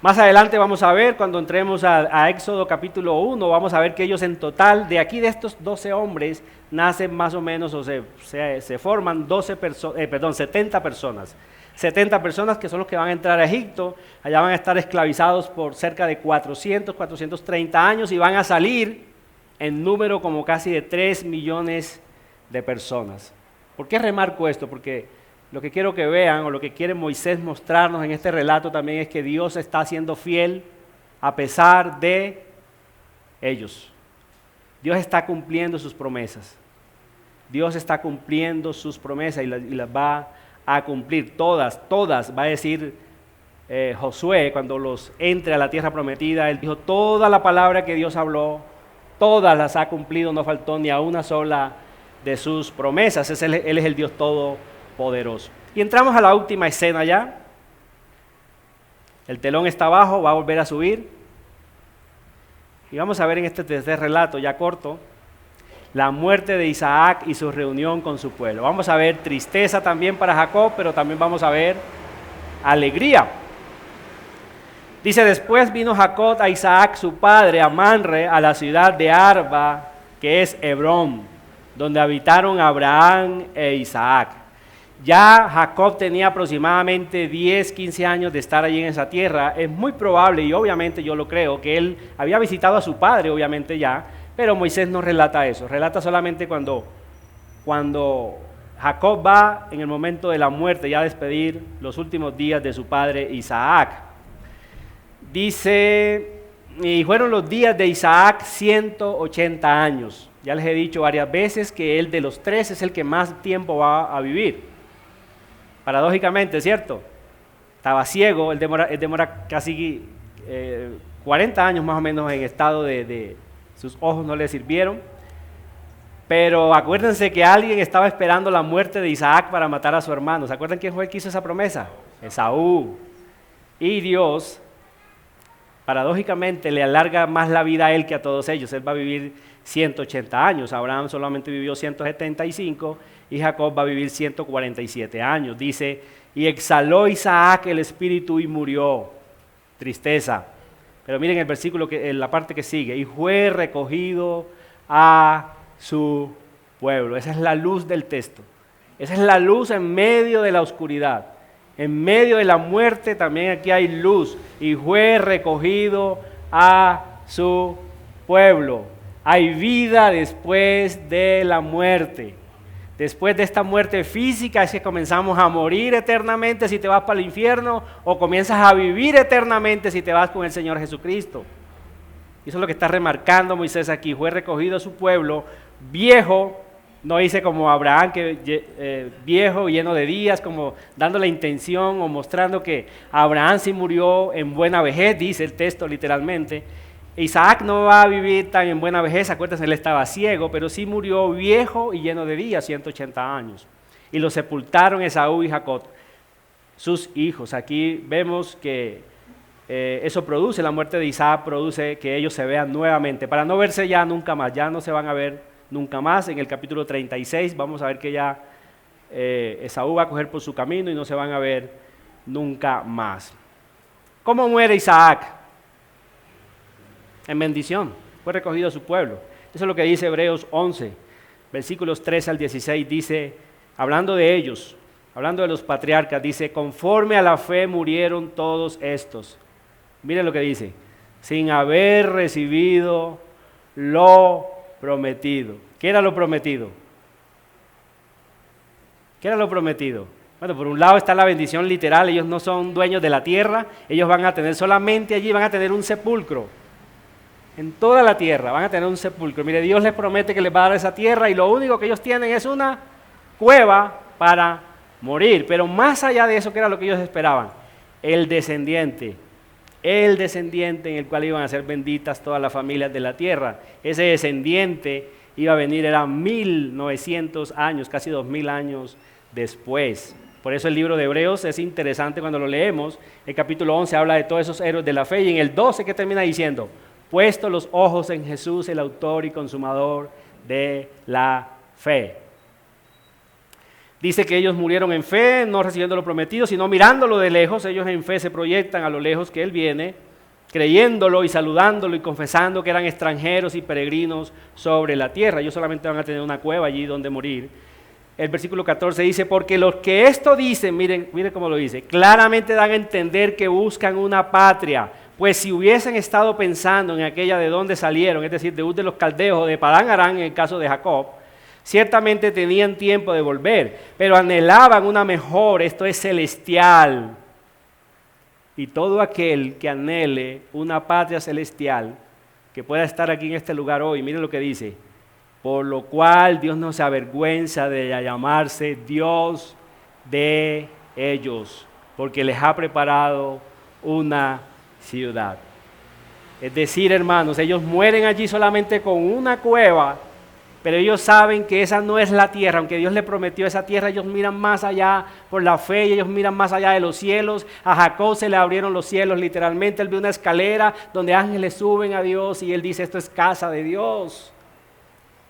Más adelante vamos a ver, cuando entremos a Éxodo capítulo 1, vamos a ver que ellos en total, de aquí de estos 12 hombres, nacen más o menos, o se forman 70 personas. 70 personas que son los que van a entrar a Egipto. Allá van a estar esclavizados por cerca de 430 años y van a salir en número como casi de 3 millones de personas. ¿Por qué remarco esto? Porque lo que quiero que vean, o lo que quiere Moisés mostrarnos en este relato también, es que Dios está siendo fiel a pesar de ellos. Dios está cumpliendo sus promesas. Dios está cumpliendo sus promesas y las va a cumplir todas, va a decir Josué cuando los entre a la tierra prometida. Él dijo, toda la palabra que Dios habló, todas las ha cumplido, no faltó ni a una sola de sus promesas. Él es el Dios todopoderoso. Y entramos a la última escena ya. El telón está abajo, va a volver a subir. Y vamos a ver en este tercer relato, ya corto, la muerte de Isaac y su reunión con su pueblo. Vamos a ver tristeza también para Jacob, pero también vamos a ver alegría. Dice, después vino Jacob a Isaac su padre, a Manre, a la ciudad de Arba, que es Hebrón, donde habitaron Abraham e Isaac. Ya Jacob tenía aproximadamente 10, 15 años de estar allí en esa tierra. Es muy probable, y obviamente yo lo creo, que él había visitado a su padre, obviamente ya, pero Moisés no relata eso. Relata solamente cuando Jacob va en el momento de la muerte, ya a despedir los últimos días de su padre Isaac. Dice, y fueron los días de Isaac 180 años. Ya les he dicho varias veces que él de los 3 es el que más tiempo va a vivir. Paradójicamente, ¿cierto? Estaba ciego, él demora casi 40 años más o menos en estado de sus ojos no le sirvieron. Pero acuérdense que alguien estaba esperando la muerte de Isaac para matar a su hermano. ¿Se acuerdan quién fue el que hizo esa promesa? Esaú. Y Dios, paradójicamente, le alarga más la vida a él que a todos ellos. Él va a vivir 180 años. Abraham solamente vivió 175 y Jacob va a vivir 147 años. Dice, y exhaló Isaac el espíritu y murió. Tristeza. Pero miren el versículo, en la parte que sigue, y fue recogido a su pueblo. Esa es la luz del texto. Esa es la luz en medio de la oscuridad. En medio de la muerte también aquí hay luz. Y fue recogido a su pueblo. Hay vida después de la muerte. Después de esta muerte física es que comenzamos a morir eternamente si te vas para el infierno, o comienzas a vivir eternamente si te vas con el Señor Jesucristo. Y eso es lo que está remarcando Moisés aquí. Fue recogido a su pueblo viejo, no dice como Abraham, que viejo, lleno de días, como dando la intención o mostrando que Abraham sí murió en buena vejez, dice el texto literalmente. Isaac no va a vivir tan en buena vejez, acuérdense, él estaba ciego, pero sí murió viejo y lleno de días, 180 años. Y lo sepultaron Esaú y Jacob, sus hijos. Aquí vemos que eso produce, la muerte de Isaac produce que ellos se vean nuevamente, para no verse ya nunca más, ya no se van a ver nunca más. En el capítulo 36 vamos a ver que ya Esaú va a coger por su camino y no se van a ver nunca más. ¿Cómo muere Isaac? En bendición, fue recogido a su pueblo. Eso es lo que dice Hebreos 11, versículos 13 al 16, dice, hablando de ellos, hablando de los patriarcas, dice, conforme a la fe murieron todos estos. Miren lo que dice, sin haber recibido lo prometido. ¿Qué era lo prometido? ¿Qué era lo prometido? Bueno, por un lado está la bendición literal, ellos no son dueños de la tierra, ellos van a tener solamente allí, van a tener un sepulcro. En toda la tierra van a tener un sepulcro. Mire, Dios les promete que les va a dar esa tierra y lo único que ellos tienen es una cueva para morir. Pero más allá de eso, ¿qué era lo que ellos esperaban? El descendiente en el cual iban a ser benditas todas las familias de la tierra. Ese descendiente iba a venir, era 1900 años, casi 2000 años después. Por eso el libro de Hebreos es interesante cuando lo leemos. El capítulo 11 habla de todos esos héroes de la fe y en el 12, ¿qué termina diciendo? Puesto los ojos en Jesús, el autor y consumador de la fe. Dice que ellos murieron en fe, no recibiendo lo prometido, sino mirándolo de lejos. Ellos en fe se proyectan a lo lejos que Él viene, creyéndolo y saludándolo y confesando que eran extranjeros y peregrinos sobre la tierra. Ellos solamente van a tener una cueva allí donde morir. El versículo 14 dice, porque los que esto dicen, miren cómo lo dice, claramente dan a entender que buscan una patria. Pues si hubiesen estado pensando en aquella de donde salieron, es decir, de Ur de los Caldeos o de Padán Aram en el caso de Jacob, ciertamente tenían tiempo de volver, pero anhelaban una mejor, esto es celestial. Y todo aquel que anhele una patria celestial, que pueda estar aquí en este lugar hoy, miren lo que dice, por lo cual Dios no se avergüenza de llamarse Dios de ellos, porque les ha preparado una ciudad. Es decir, hermanos, ellos mueren allí solamente con una cueva, pero ellos saben que esa no es la tierra. Aunque Dios les prometió esa tierra, ellos miran más allá por la fe y ellos miran más allá de los cielos. A Jacob se le abrieron los cielos, literalmente él vio una escalera donde ángeles suben a Dios y él dice, esto es casa de Dios.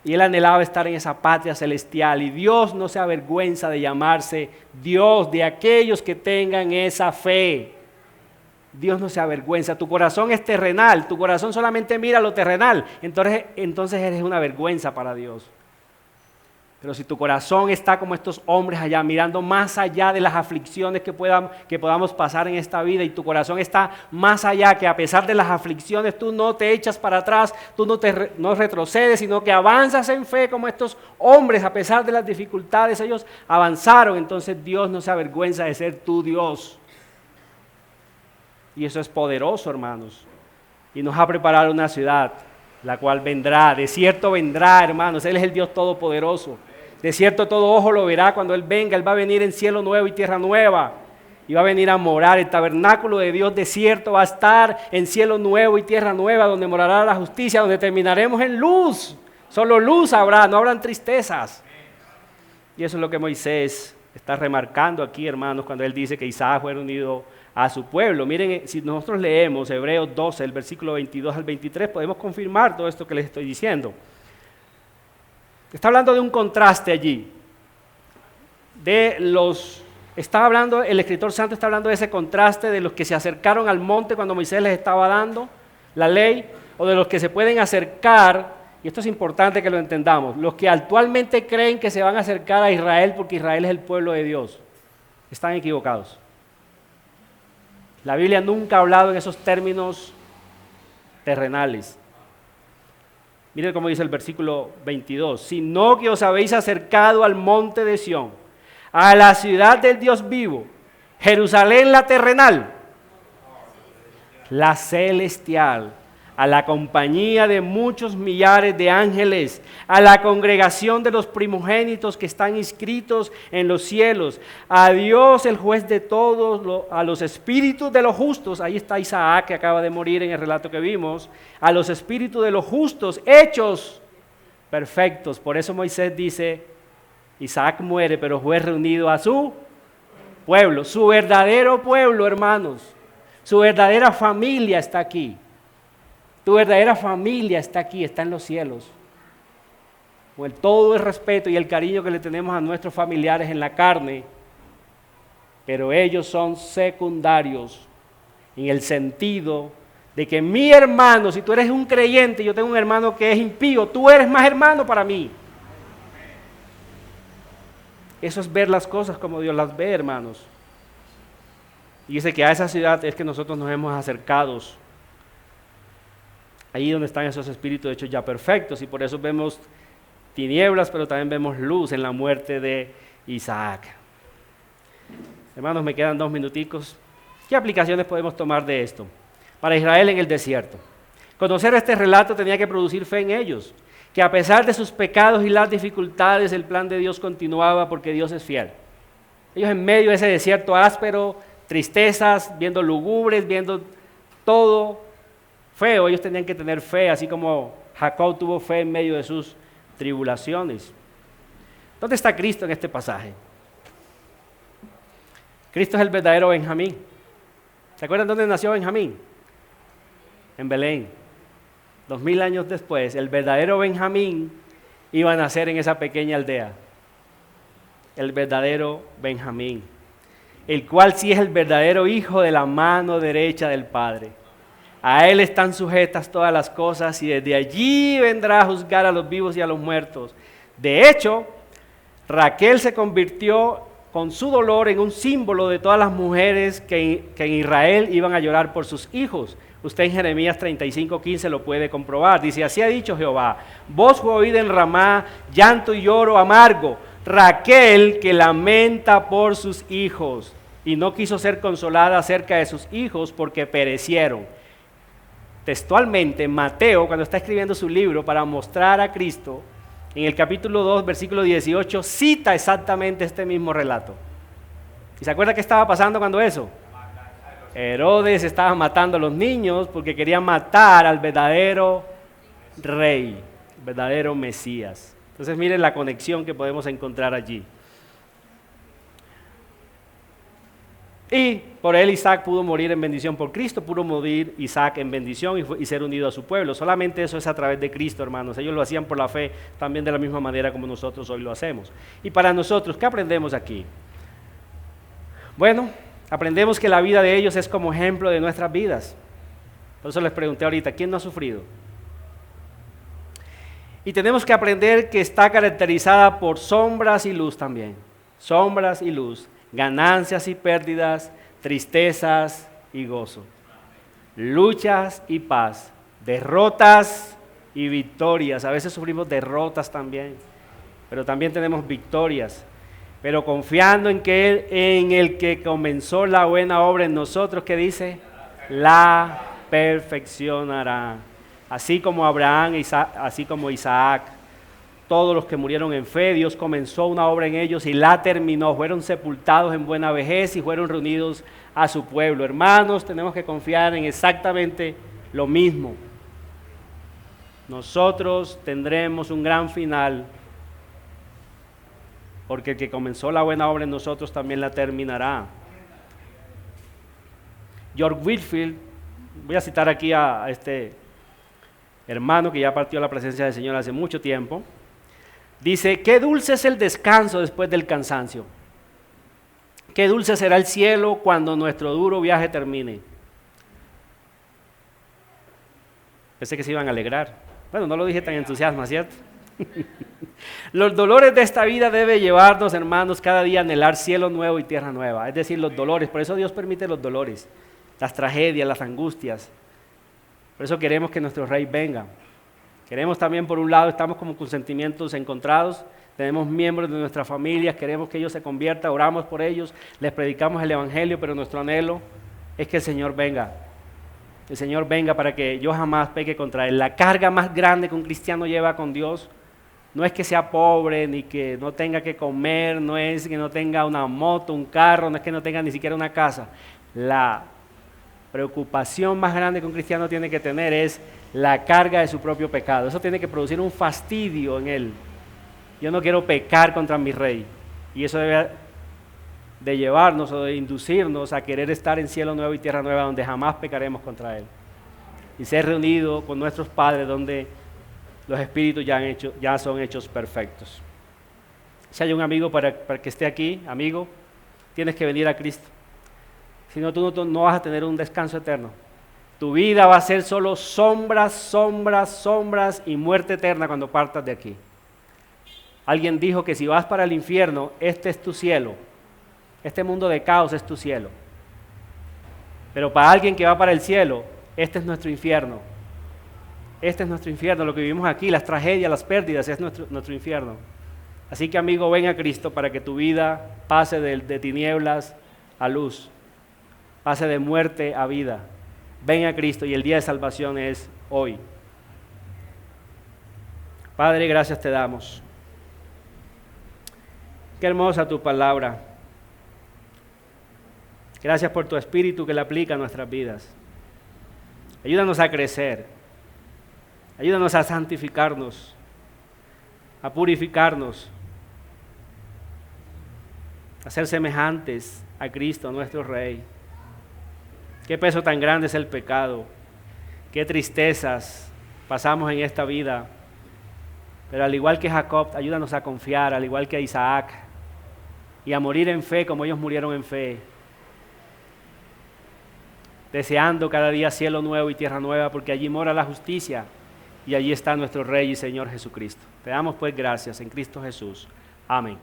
Y él anhelaba estar en esa patria celestial y Dios no se avergüenza de llamarse Dios de aquellos que tengan esa fe. Dios no se avergüenza. Tu corazón es terrenal, tu corazón solamente mira lo terrenal, entonces eres una vergüenza para Dios. Pero si tu corazón está como estos hombres allá, mirando más allá de las aflicciones que podamos pasar en esta vida, y tu corazón está más allá, que a pesar de las aflicciones tú no te echas para atrás, tú no retrocedes, sino que avanzas en fe como estos hombres, a pesar de las dificultades, ellos avanzaron, entonces Dios no se avergüenza de ser tu Dios. Y eso es poderoso, hermanos. Y nos ha preparado una ciudad, la cual vendrá, de cierto vendrá, hermanos. Él es el Dios todopoderoso. De cierto todo ojo lo verá cuando Él venga. Él va a venir en cielo nuevo y tierra nueva. Y va a venir a morar. El tabernáculo de Dios de cierto va a estar en cielo nuevo y tierra nueva, donde morará la justicia, donde terminaremos en luz. Solo luz habrá, no habrán tristezas. Y eso es lo que Moisés está remarcando aquí, hermanos, cuando él dice que Isaac fue unido a su pueblo. Miren, si nosotros leemos Hebreos 12, el versículo 22 al 23, podemos confirmar todo esto que les estoy diciendo. Está hablando de un contraste allí. Está hablando, el escritor santo está hablando de ese contraste de los que se acercaron al monte cuando Moisés les estaba dando la ley, o de los que se pueden acercar, y esto es importante que lo entendamos, los que actualmente creen que se van a acercar a Israel porque Israel es el pueblo de Dios, están equivocados. La Biblia nunca ha hablado en esos términos terrenales. Miren cómo dice el versículo 22. Sino que os habéis acercado al monte de Sión, a la ciudad del Dios vivo, Jerusalén la terrenal, la celestial, a la compañía de muchos millares de ángeles, a la congregación de los primogénitos que están inscritos en los cielos, a Dios el juez de todos, a los espíritus de los justos, ahí está Isaac que acaba de morir en el relato que vimos, a los espíritus de los justos hechos perfectos. Por eso Moisés dice, Isaac muere, pero fue reunido a su pueblo, su verdadero pueblo, hermanos, su verdadera familia está aquí. Tu verdadera familia está aquí, está en los cielos. Con todo el respeto y el cariño que le tenemos a nuestros familiares en la carne, pero ellos son secundarios en el sentido de que mi hermano, si tú eres un creyente, yo tengo un hermano que es impío, tú eres más hermano para mí. Eso es ver las cosas como Dios las ve, hermanos. Y dice que a esa ciudad es que nosotros nos hemos acercado. Ahí donde están esos espíritus hechos ya perfectos, y por eso vemos tinieblas, pero también vemos luz en la muerte de Isaac. Hermanos, me quedan 2 minuticos. ¿Qué aplicaciones podemos tomar de esto? Para Israel en el desierto. Conocer este relato tenía que producir fe en ellos, que a pesar de sus pecados y las dificultades, el plan de Dios continuaba porque Dios es fiel. Ellos en medio de ese desierto áspero, tristezas, viendo lugubres, viendo todo feo, ellos tenían que tener fe, así como Jacob tuvo fe en medio de sus tribulaciones. ¿Dónde está Cristo en este pasaje? Cristo es el verdadero Benjamín. ¿Se acuerdan dónde nació Benjamín? En Belén. 2000 años después, el verdadero Benjamín iba a nacer en esa pequeña aldea. El verdadero Benjamín, el cual sí es el verdadero hijo de la mano derecha del Padre. A él están sujetas todas las cosas y desde allí vendrá a juzgar a los vivos y a los muertos. De hecho, Raquel se convirtió con su dolor en un símbolo de todas las mujeres que en Israel iban a llorar por sus hijos. Usted en Jeremías 35:15 lo puede comprobar. Dice, así ha dicho Jehová, voz fue oída en Ramá, llanto y lloro amargo. Raquel que lamenta por sus hijos y no quiso ser consolada acerca de sus hijos porque perecieron. Textualmente, Mateo, cuando está escribiendo su libro para mostrar a Cristo, en el capítulo 2, versículo 18, cita exactamente este mismo relato. ¿Y se acuerda qué estaba pasando cuando eso? Herodes estaba matando a los niños porque quería matar al verdadero rey, el verdadero Mesías. Entonces miren la conexión que podemos encontrar allí. Y por él Isaac pudo morir en bendición por Cristo, pudo morir Isaac en bendición y ser unido a su pueblo. Solamente eso es a través de Cristo, hermanos. Ellos lo hacían por la fe también de la misma manera como nosotros hoy lo hacemos. Y para nosotros, ¿qué aprendemos aquí? Bueno, aprendemos que la vida de ellos es como ejemplo de nuestras vidas. Por eso les pregunté ahorita, ¿quién no ha sufrido? Y tenemos que aprender que está caracterizada por sombras y luz también. Sombras y luz. Ganancias y pérdidas, tristezas y gozo, luchas y paz, derrotas y victorias. A veces sufrimos derrotas también, pero también tenemos victorias. Pero confiando en el que comenzó la buena obra en nosotros, ¿qué dice? La perfeccionará. Así como Abraham, así como Isaac. Todos los que murieron en fe, Dios comenzó una obra en ellos y la terminó. Fueron sepultados en buena vejez y fueron reunidos a su pueblo. Hermanos, tenemos que confiar en exactamente lo mismo. Nosotros tendremos un gran final, porque el que comenzó la buena obra en nosotros también la terminará. George Whitefield, voy a citar aquí a este hermano que ya partió a la presencia del Señor hace mucho tiempo. Dice, qué dulce es el descanso después del cansancio. Qué dulce será el cielo cuando nuestro duro viaje termine. Pensé que se iban a alegrar. Bueno, no lo dije tan entusiasma, ¿cierto? Los dolores de esta vida deben llevarnos, hermanos, cada día a anhelar cielo nuevo y tierra nueva. Es decir, los dolores. Por eso Dios permite los dolores, las tragedias, las angustias. Por eso queremos que nuestro Rey venga. Queremos también, por un lado, estamos como con sentimientos encontrados, tenemos miembros de nuestras familias, queremos que ellos se conviertan, oramos por ellos, les predicamos el Evangelio, pero nuestro anhelo es que el Señor venga. El Señor venga para que yo jamás peque contra Él. La carga más grande que un cristiano lleva con Dios no es que sea pobre, ni que no tenga que comer, no es que no tenga una moto, un carro, no es que no tenga ni siquiera una casa. La preocupación más grande que un cristiano tiene que tener es la carga de su propio pecado. Eso tiene que producir un fastidio en él. Yo no quiero pecar contra mi rey. Y eso debe de llevarnos o de inducirnos a querer estar en cielo nuevo y tierra nueva, donde jamás pecaremos contra Él. Y ser reunido con nuestros padres, donde los espíritus ya son hechos perfectos. Si hay un amigo para que esté aquí, amigo, tienes que venir a Cristo. Si no, tú no vas a tener un descanso eterno. Tu vida va a ser solo sombras, sombras, sombras y muerte eterna cuando partas de aquí. Alguien dijo que si vas para el infierno, este es tu cielo. Este mundo de caos es tu cielo. Pero para alguien que va para el cielo, este es nuestro infierno. Este es nuestro infierno, lo que vivimos aquí, las tragedias, las pérdidas, es nuestro infierno. Así que, amigo, ven a Cristo para que tu vida pase de tinieblas a luz, pase de muerte a vida. Ven a Cristo y el día de salvación es hoy. Padre, gracias te damos. Qué hermosa tu palabra. Gracias por tu Espíritu que le aplica a nuestras vidas. Ayúdanos a crecer. Ayúdanos a santificarnos, a purificarnos, a ser semejantes a Cristo, nuestro Rey. Qué peso tan grande es el pecado. Qué tristezas pasamos en esta vida. Pero al igual que Jacob, ayúdanos a confiar, al igual que Isaac, y a morir en fe como ellos murieron en fe. Deseando cada día cielo nuevo y tierra nueva, porque allí mora la justicia y allí está nuestro Rey y Señor Jesucristo. Te damos pues gracias en Cristo Jesús. Amén.